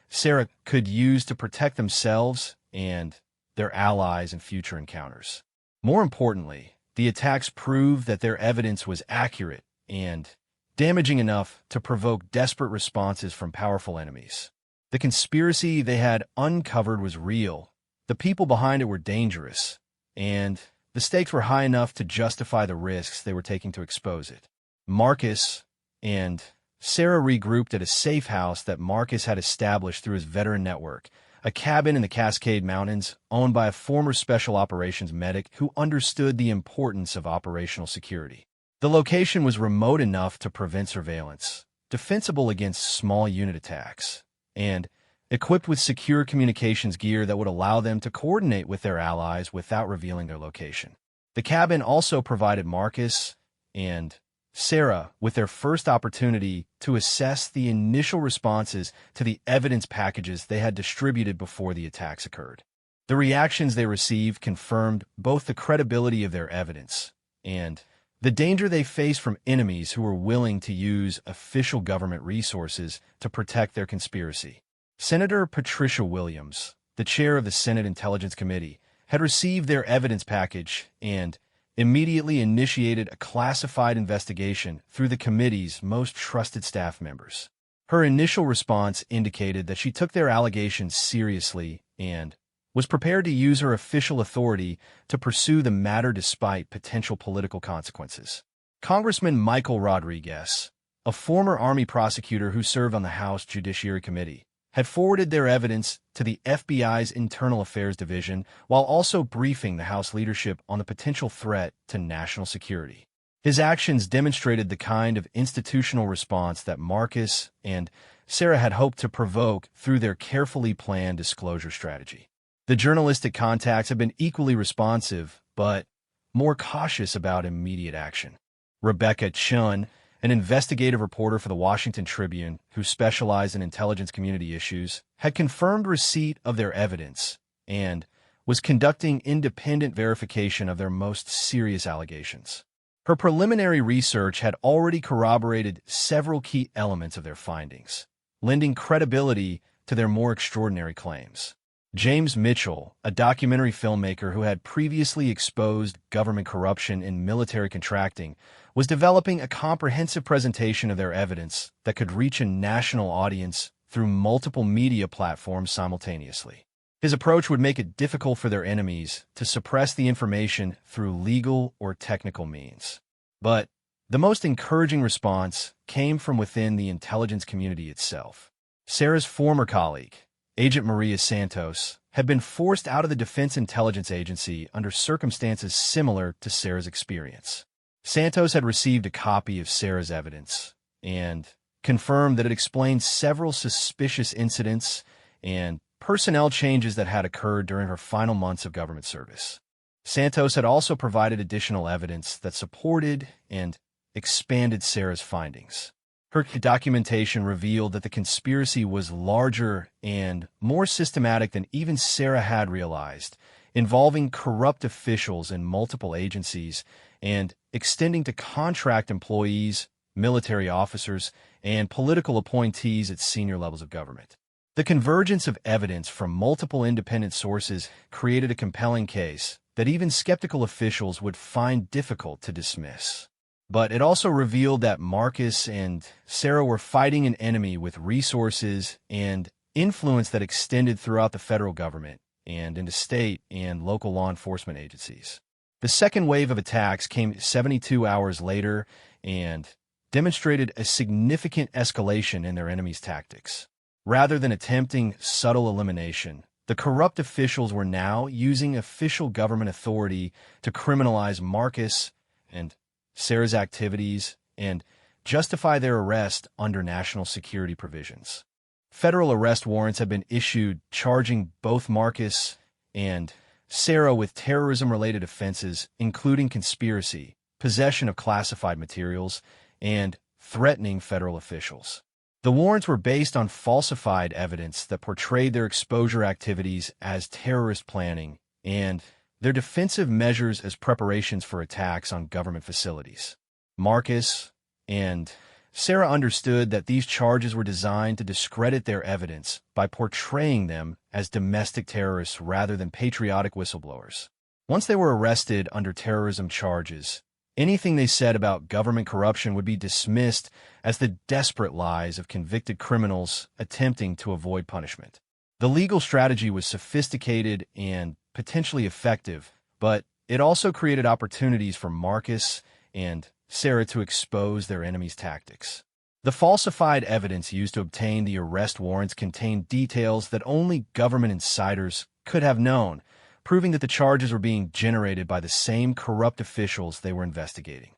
Sarah could use to protect themselves and their allies in future encounters. More importantly, the attacks proved that their evidence was accurate and damaging enough to provoke desperate responses from powerful enemies. The conspiracy they had uncovered was real, the people behind it were dangerous, and the stakes were high enough to justify the risks they were taking to expose it. Marcus and Sarah regrouped at a safe house that Marcus had established through his veteran network, a cabin in the Cascade Mountains owned by a former special operations medic who understood the importance of operational security. The location was remote enough to prevent surveillance, defensible against small unit attacks, and equipped with secure communications gear that would allow them to coordinate with their allies without revealing their location. The cabin also provided Marcus and Sarah with their first opportunity to assess the initial responses to the evidence packages they had distributed before the attacks occurred. The reactions they received confirmed both the credibility of their evidence and the danger they faced from enemies who were willing to use official government resources to protect their conspiracy. Senator Patricia Williams, the chair of the Senate Intelligence Committee, had received their evidence package and immediately initiated a classified investigation through the committee's most trusted staff members. Her initial response indicated that she took their allegations seriously and was prepared to use her official authority to pursue the matter despite potential political consequences. Congressman Michael Rodriguez, a former Army prosecutor who served on the House Judiciary Committee, had forwarded their evidence to the FBI's Internal Affairs Division while also briefing the House leadership on the potential threat to national security. His actions demonstrated the kind of institutional response that Marcus and Sarah had hoped to provoke through their carefully planned disclosure strategy. The journalistic contacts have been equally responsive, but more cautious about immediate action. Rebecca Chun, an investigative reporter for the Washington Tribune who specialized in intelligence community issues, had confirmed receipt of their evidence and was conducting independent verification of their most serious allegations. Her preliminary research had already corroborated several key elements of their findings, lending credibility to their more extraordinary claims. James Mitchell, a documentary filmmaker who had previously exposed government corruption in military contracting, was developing a comprehensive presentation of their evidence that could reach a national audience through multiple media platforms simultaneously. His approach would make it difficult for their enemies to suppress the information through legal or technical means. But the most encouraging response came from within the intelligence community itself. Sarah's former colleague, Agent Maria Santos, had been forced out of the Defense Intelligence Agency under circumstances similar to Sarah's experience. Santos had received a copy of Sarah's evidence and confirmed that it explained several suspicious incidents and personnel changes that had occurred during her final months of government service. Santos had also provided additional evidence that supported and expanded Sarah's findings. Her documentation revealed that the conspiracy was larger and more systematic than even Sarah had realized, involving corrupt officials in multiple agencies and extending to contract employees, military officers, and political appointees at senior levels of government. The convergence of evidence from multiple independent sources created a compelling case that even skeptical officials would find difficult to dismiss. But it also revealed that Marcus and Sarah were fighting an enemy with resources and influence that extended throughout the federal government and into state and local law enforcement agencies. The second wave of attacks came 72 hours later and demonstrated a significant escalation in their enemy's tactics. Rather than attempting subtle elimination, the corrupt officials were now using official government authority to criminalize Marcus and Sarah's activities and justify their arrest under national security provisions. Federal arrest warrants have been issued charging both Marcus and Sarah with terrorism-related offenses, including conspiracy, possession of classified materials, and threatening federal officials. The warrants were based on falsified evidence that portrayed their exposure activities as terrorist planning and their defensive measures as preparations for attacks on government facilities. Marcus and Sarah understood that these charges were designed to discredit their evidence by portraying them as domestic terrorists rather than patriotic whistleblowers. Once they were arrested under terrorism charges, anything they said about government corruption would be dismissed as the desperate lies of convicted criminals attempting to avoid punishment. The legal strategy was sophisticated and potentially effective, but it also created opportunities for Marcus and Sarah to expose their enemy's tactics. The falsified evidence used to obtain the arrest warrants contained details that only government insiders could have known, proving that the charges were being generated by the same corrupt officials they were investigating.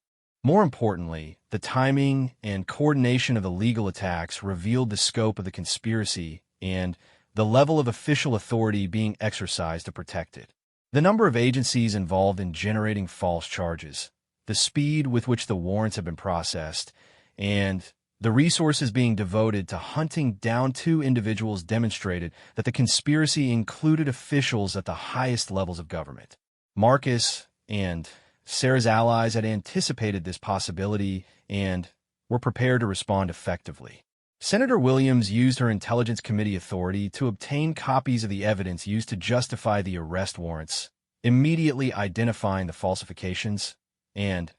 More importantly, the timing and coordination of the legal attacks revealed the scope of the conspiracy and the level of official authority being exercised to protect it. The number of agencies involved in generating false charges, the speed with which the warrants have been processed, and the resources being devoted to hunting down two individuals demonstrated that the conspiracy included officials at the highest levels of government. Marcus and Sarah's allies had anticipated this possibility and were prepared to respond effectively. Senator Williams used her Intelligence Committee authority to obtain copies of the evidence used to justify the arrest warrants, immediately identifying the falsifications and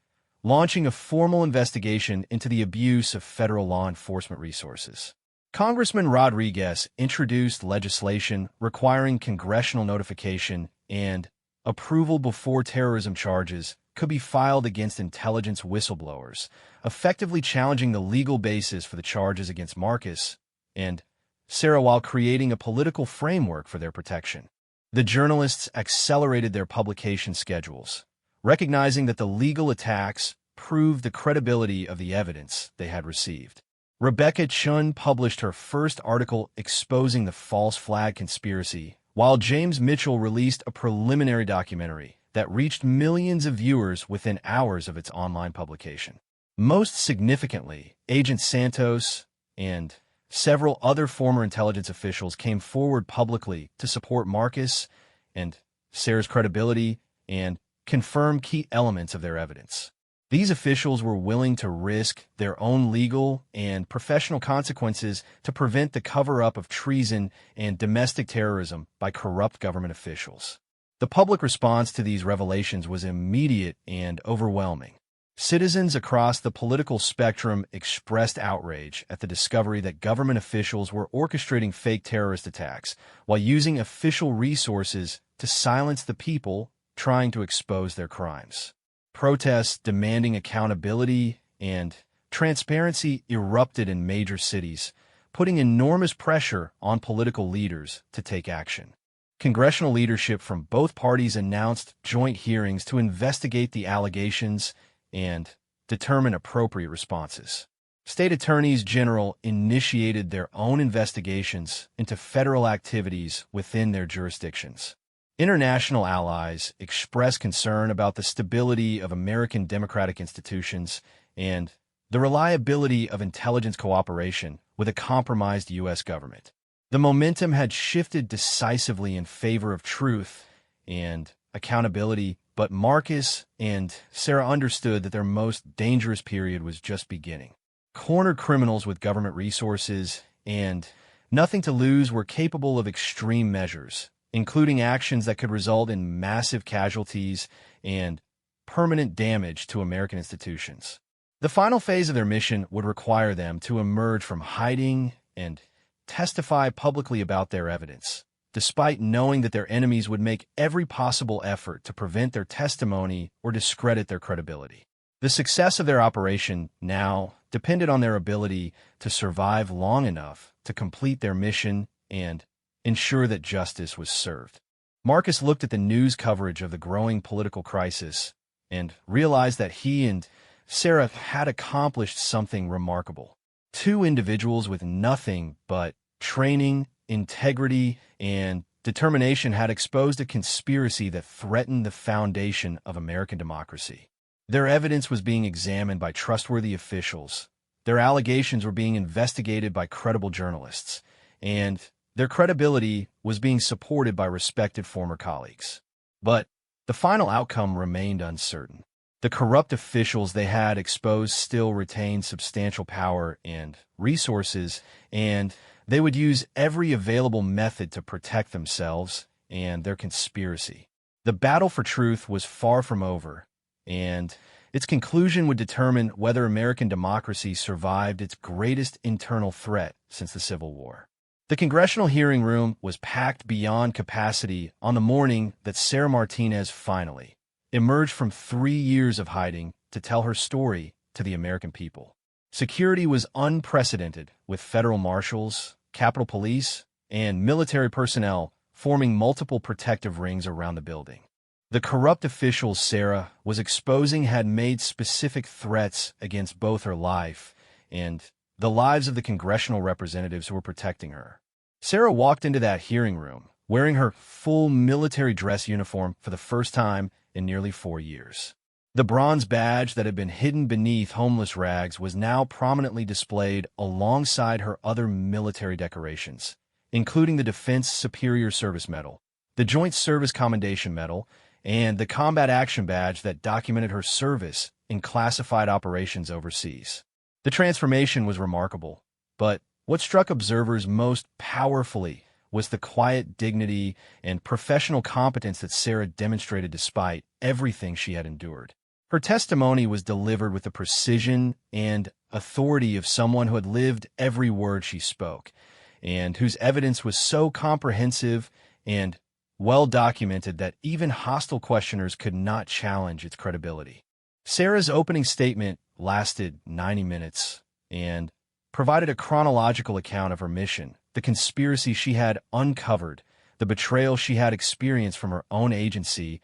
launching a formal investigation into the abuse of federal law enforcement resources. Congressman Rodriguez introduced legislation requiring congressional notification and approval before terrorism charges could be filed against intelligence whistleblowers, effectively challenging the legal basis for the charges against Marcus and Sarah while creating a political framework for their protection. The journalists accelerated their publication schedules, recognizing that the legal attacks proved the credibility of the evidence they had received. Rebecca Chun published her first article exposing the false flag conspiracy, while James Mitchell released a preliminary documentary that reached millions of viewers within hours of its online publication. Most significantly, Agent Santos and several other former intelligence officials came forward publicly to support Marcus and Sarah's credibility and confirm key elements of their evidence. These officials were willing to risk their own legal and professional consequences to prevent the cover-up of treason and domestic terrorism by corrupt government officials. The public response to these revelations was immediate and overwhelming. Citizens across the political spectrum expressed outrage at the discovery that government officials were orchestrating fake terrorist attacks while using official resources to silence the people trying to expose their crimes. Protests demanding accountability and transparency erupted in major cities, putting enormous pressure on political leaders to take action. Congressional leadership from both parties announced joint hearings to investigate the allegations and determine appropriate responses. State attorneys general initiated their own investigations into federal activities within their jurisdictions. International allies expressed concern about the stability of American democratic institutions and the reliability of intelligence cooperation with a compromised U.S. government. The momentum had shifted decisively in favor of truth and accountability, but Marcus and Sarah understood that their most dangerous period was just beginning. Cornered criminals with government resources and nothing to lose were capable of extreme measures, including actions that could result in massive casualties and permanent damage to American institutions. The final phase of their mission would require them to emerge from hiding and testify publicly about their evidence, despite knowing that their enemies would make every possible effort to prevent their testimony or discredit their credibility. The success of their operation now depended on their ability to survive long enough to complete their mission and ensure that justice was served. Marcus looked at the news coverage of the growing political crisis and realized that he and Sarah had accomplished something remarkable. Two individuals with nothing but training, integrity, and determination had exposed a conspiracy that threatened the foundation of American democracy. Their evidence was being examined by trustworthy officials, their allegations were being investigated by credible journalists, and their credibility was being supported by respected former colleagues. But the final outcome remained uncertain. The corrupt officials they had exposed still retained substantial power and resources, and they would use every available method to protect themselves and their conspiracy. The battle for truth was far from over, and its conclusion would determine whether American democracy survived its greatest internal threat since the Civil War. The congressional hearing room was packed beyond capacity on the morning that Sarah Martinez finally emerged from 3 years of hiding to tell her story to the American people. Security was unprecedented, with federal marshals, Capitol Police, and military personnel forming multiple protective rings around the building. The corrupt officials Sarah was exposing had made specific threats against both her life and the lives of the congressional representatives who were protecting her. Sarah walked into that hearing room, wearing her full military dress uniform for the first time in nearly 4 years. The bronze badge that had been hidden beneath homeless rags was now prominently displayed alongside her other military decorations, including the Defense Superior Service Medal, the Joint Service Commendation Medal, and the Combat Action Badge that documented her service in classified operations overseas. The transformation was remarkable, but what struck observers most powerfully was the quiet dignity and professional competence that Sarah demonstrated despite everything she had endured. Her testimony was delivered with the precision and authority of someone who had lived every word she spoke, and whose evidence was so comprehensive and well documented that even hostile questioners could not challenge its credibility. Sarah's opening statement lasted 90 minutes and provided a chronological account of her mission, the conspiracy she had uncovered, the betrayal she had experienced from her own agency,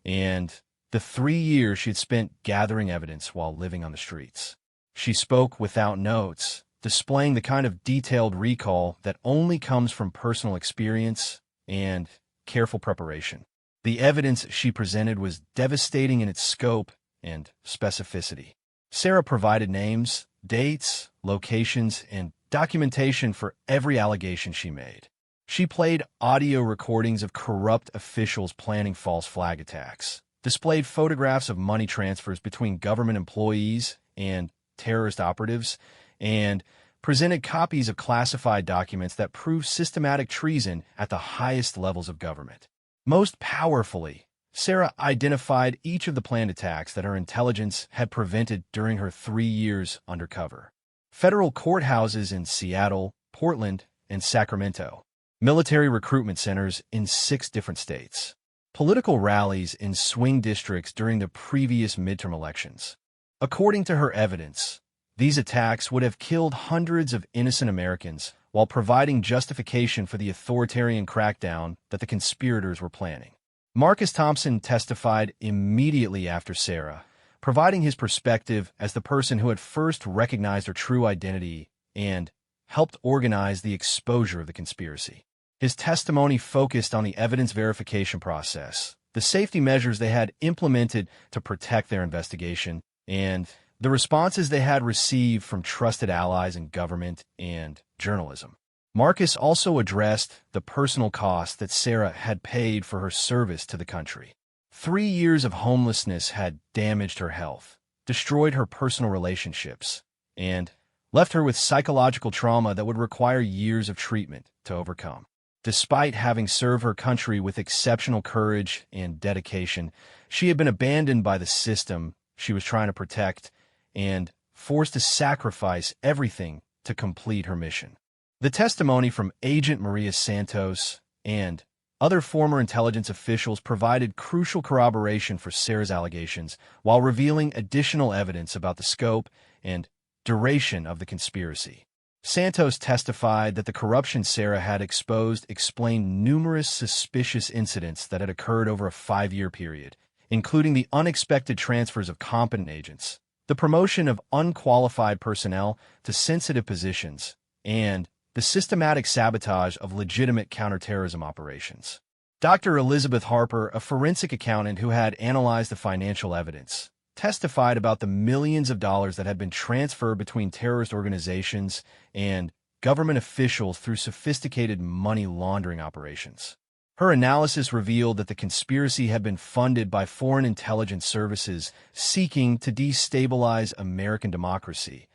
and the 3 years she had spent gathering evidence while living on the streets. She spoke without notes, displaying the kind of detailed recall that only comes from personal experience and careful preparation. The evidence she presented was devastating in its scope and specificity. Sarah provided names, dates, locations, and documentation for every allegation she made. She played audio recordings of corrupt officials planning false flag attacks, displayed photographs of money transfers between government employees and terrorist operatives, and presented copies of classified documents that proved systematic treason at the highest levels of government. Most powerfully, Sarah identified each of the planned attacks that her intelligence had prevented during her 3 years undercover. Federal courthouses in Seattle, Portland, and Sacramento, military recruitment centers in 6 different states, political rallies in swing districts during the previous midterm elections. According to her evidence, these attacks would have killed hundreds of innocent Americans while providing justification for the authoritarian crackdown that the conspirators were planning. Marcus Thompson testified immediately after Sarah, providing his perspective as the person who had first recognized her true identity and helped organize the exposure of the conspiracy. His testimony focused on the evidence verification process, the safety measures they had implemented to protect their investigation, and the responses they had received from trusted allies in government and journalism. Marcus also addressed the personal cost that Sarah had paid for her service to the country. 3 years of homelessness had damaged her health, destroyed her personal relationships, and left her with psychological trauma that would require years of treatment to overcome. Despite having served her country with exceptional courage and dedication, she had been abandoned by the system she was trying to protect and forced to sacrifice everything to complete her mission. The testimony from Agent Maria Santos and other former intelligence officials provided crucial corroboration for Sarah's allegations while revealing additional evidence about the scope and duration of the conspiracy. Santos testified that the corruption Sarah had exposed explained numerous suspicious incidents that had occurred over a 5-year period, including the unexpected transfers of competent agents, the promotion of unqualified personnel to sensitive positions, and the systematic sabotage of legitimate counterterrorism operations. Dr. Elizabeth Harper, a forensic accountant who had analyzed the financial evidence, testified about the millions of dollars that had been transferred between terrorist organizations and government officials through sophisticated money laundering operations. Her analysis revealed that the conspiracy had been funded by foreign intelligence services seeking to destabilize American democracy,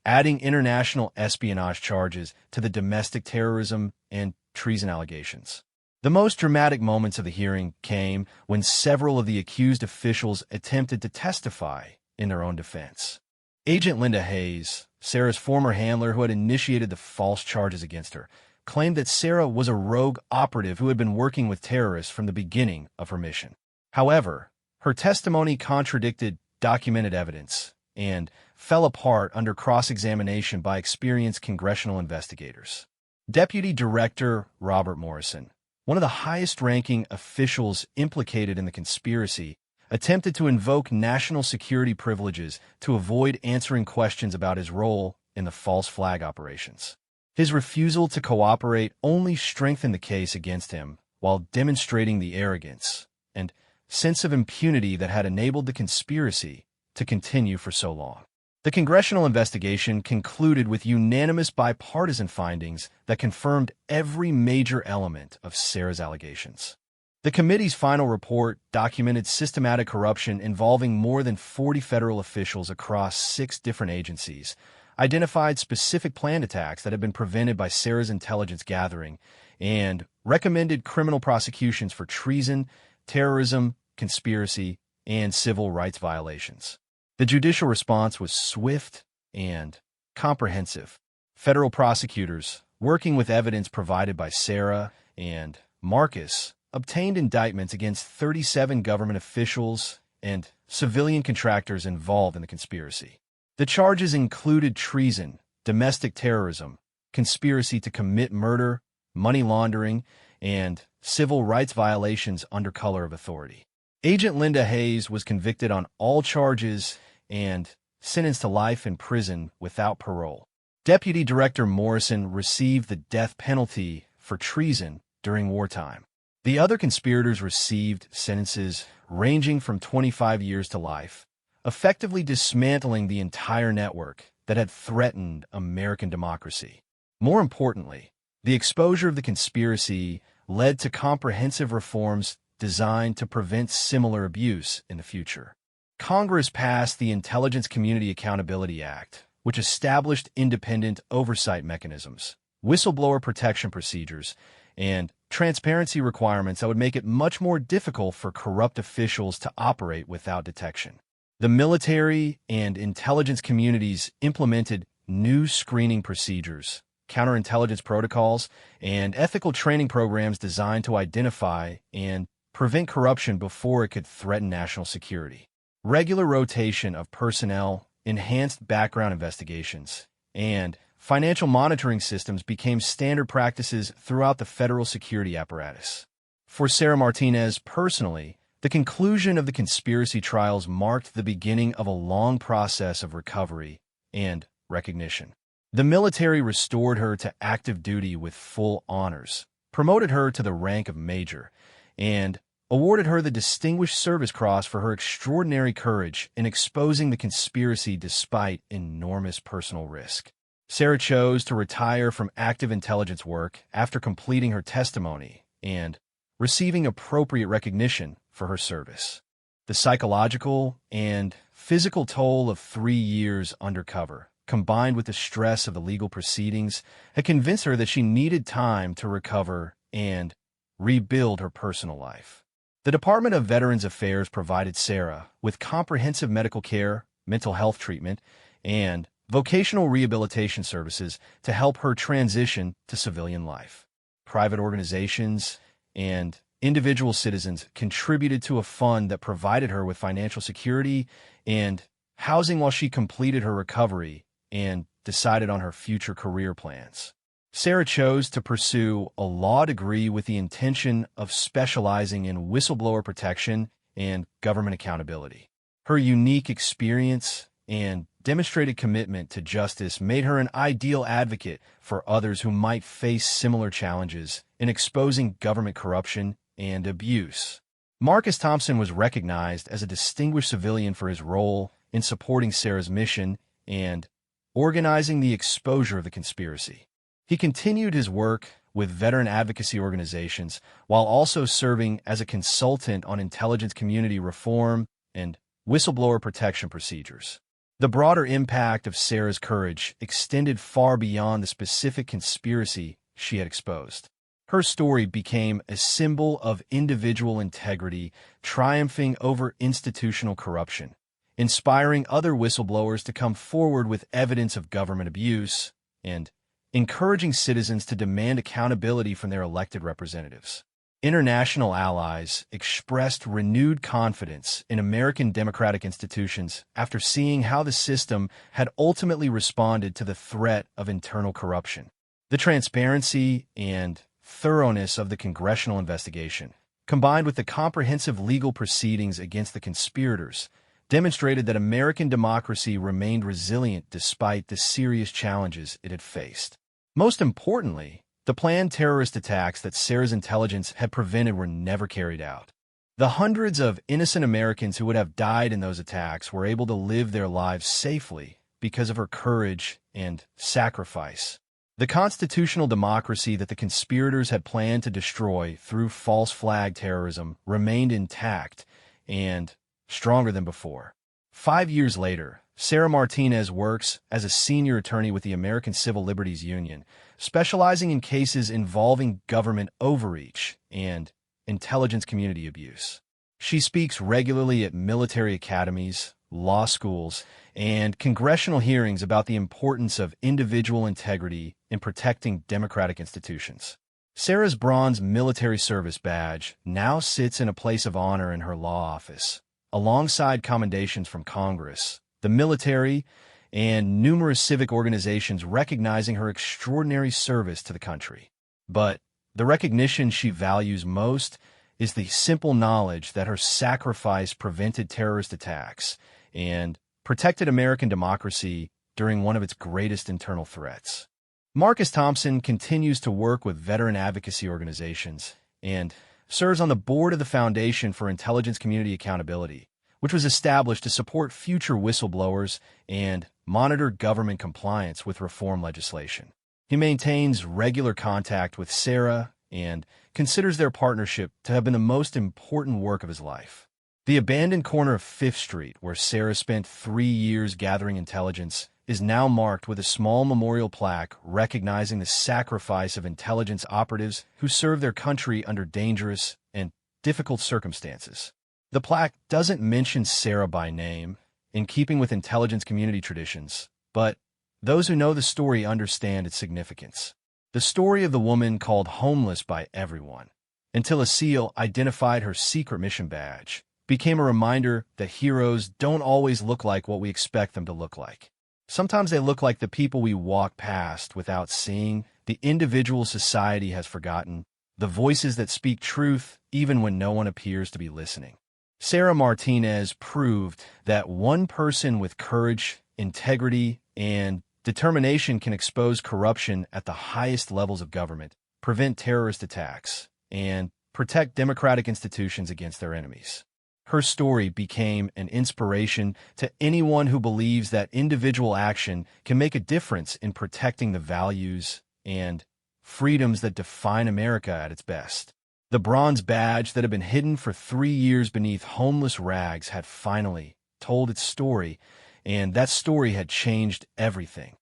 adding international espionage charges to the domestic terrorism and treason allegations. The most dramatic moments of the hearing came when several of the accused officials attempted to testify in their own defense. Agent Linda Hayes, Sarah's former handler who had initiated the false charges against her, claimed that Sarah was a rogue operative who had been working with terrorists from the beginning of her mission. However, her testimony contradicted documented evidence and fell apart under cross-examination by experienced congressional investigators. Deputy Director Robert Morrison, one of the highest-ranking officials implicated in the conspiracy, attempted to invoke national security privileges to avoid answering questions about his role in the false flag operations. His refusal to cooperate only strengthened the case against him while demonstrating the arrogance and sense of impunity that had enabled the conspiracy to continue for so long. The congressional investigation concluded with unanimous bipartisan findings that confirmed every major element of Sarah's allegations. The committee's final report documented systematic corruption involving more than 40 federal officials across 6 different agencies, identified specific planned attacks that had been prevented by Sarah's intelligence gathering, and recommended criminal prosecutions for treason, terrorism, conspiracy, and civil rights violations. The judicial response was swift and comprehensive. Federal prosecutors, working with evidence provided by Sarah and Marcus, obtained indictments against 37 government officials and civilian contractors involved in the conspiracy. The charges included treason, domestic terrorism, conspiracy to commit murder, money laundering, and civil rights violations under color of authority. Agent Linda Hayes was convicted on all charges and sentenced to life in prison without parole. Deputy Director Morrison received the death penalty for treason during wartime. The other conspirators received sentences ranging from 25 years to life, effectively dismantling the entire network that had threatened American democracy. More importantly, the exposure of the conspiracy led to comprehensive reforms designed to prevent similar abuse in the future. Congress passed the Intelligence Community Accountability Act, which established independent oversight mechanisms, whistleblower protection procedures, and transparency requirements that would make it much more difficult for corrupt officials to operate without detection. The military and intelligence communities implemented new screening procedures, counterintelligence protocols, and ethical training programs designed to identify and prevent corruption before it could threaten national security. Regular rotation of personnel, enhanced background investigations, and financial monitoring systems became standard practices throughout the federal security apparatus. For Sarah Martinez personally, the conclusion of the conspiracy trials marked the beginning of a long process of recovery and recognition. The military restored her to active duty with full honors, promoted her to the rank of major, and awarded her the Distinguished Service Cross for her extraordinary courage in exposing the conspiracy despite enormous personal risk. Sarah chose to retire from active intelligence work after completing her testimony and receiving appropriate recognition for her service. The psychological and physical toll of 3 years undercover, combined with the stress of the legal proceedings, had convinced her that she needed time to recover and rebuild her personal life. The Department of Veterans Affairs provided Sarah with comprehensive medical care, mental health treatment, and vocational rehabilitation services to help her transition to civilian life. Private organizations and individual citizens contributed to a fund that provided her with financial security and housing while she completed her recovery and decided on her future career plans. Sarah chose to pursue a law degree with the intention of specializing in whistleblower protection and government accountability. Her unique experience and demonstrated commitment to justice made her an ideal advocate for others who might face similar challenges in exposing government corruption and abuse. Marcus Thompson was recognized as a distinguished civilian for his role in supporting Sarah's mission and organizing the exposure of the conspiracy. He continued his work with veteran advocacy organizations while also serving as a consultant on intelligence community reform and whistleblower protection procedures. The broader impact of Sarah's courage extended far beyond the specific conspiracy she had exposed. Her story became a symbol of individual integrity, triumphing over institutional corruption, inspiring other whistleblowers to come forward with evidence of government abuse, and encouraging citizens to demand accountability from their elected representatives. International allies expressed renewed confidence in American democratic institutions after seeing how the system had ultimately responded to the threat of internal corruption. The transparency and thoroughness of the congressional investigation, combined with the comprehensive legal proceedings against the conspirators, demonstrated that American democracy remained resilient despite the serious challenges it had faced. Most importantly, the planned terrorist attacks that Sarah's intelligence had prevented were never carried out. The hundreds of innocent Americans who would have died in those attacks were able to live their lives safely because of her courage and sacrifice. The constitutional democracy that the conspirators had planned to destroy through false flag terrorism remained intact and stronger than before. 5 years later, Sarah Martinez works as a senior attorney with the American Civil Liberties Union, specializing in cases involving government overreach and intelligence community abuse. She speaks regularly at military academies, law schools, and congressional hearings about the importance of individual integrity in protecting democratic institutions. Sarah's bronze military service badge now sits in a place of honor in her law office, alongside commendations from Congress, the military, and numerous civic organizations recognizing her extraordinary service to the country. But the recognition she values most is the simple knowledge that her sacrifice prevented terrorist attacks and protected American democracy during one of its greatest internal threats. Marcus Thompson continues to work with veteran advocacy organizations and serves on the board of the Foundation for Intelligence Community Accountability, which was established to support future whistleblowers and monitor government compliance with reform legislation. He maintains regular contact with Sarah and considers their partnership to have been the most important work of his life. The abandoned corner of 5th Street, where Sarah spent 3 years gathering intelligence, is now marked with a small memorial plaque recognizing the sacrifice of intelligence operatives who served their country under dangerous and difficult circumstances. The plaque doesn't mention Sarah by name, in keeping with intelligence community traditions, but those who know the story understand its significance. The story of the woman called homeless by everyone, until a SEAL identified her secret mission badge, became a reminder that heroes don't always look like what we expect them to look like. Sometimes they look like the people we walk past without seeing, the individuals society has forgotten, the voices that speak truth even when no one appears to be listening. Sarah Martinez proved that one person with courage, integrity, and determination can expose corruption at the highest levels of government, prevent terrorist attacks, and protect democratic institutions against their enemies. Her story became an inspiration to anyone who believes that individual action can make a difference in protecting the values and freedoms that define America at its best. The bronze badge that had been hidden for 3 years beneath homeless rags had finally told its story, and that story had changed everything.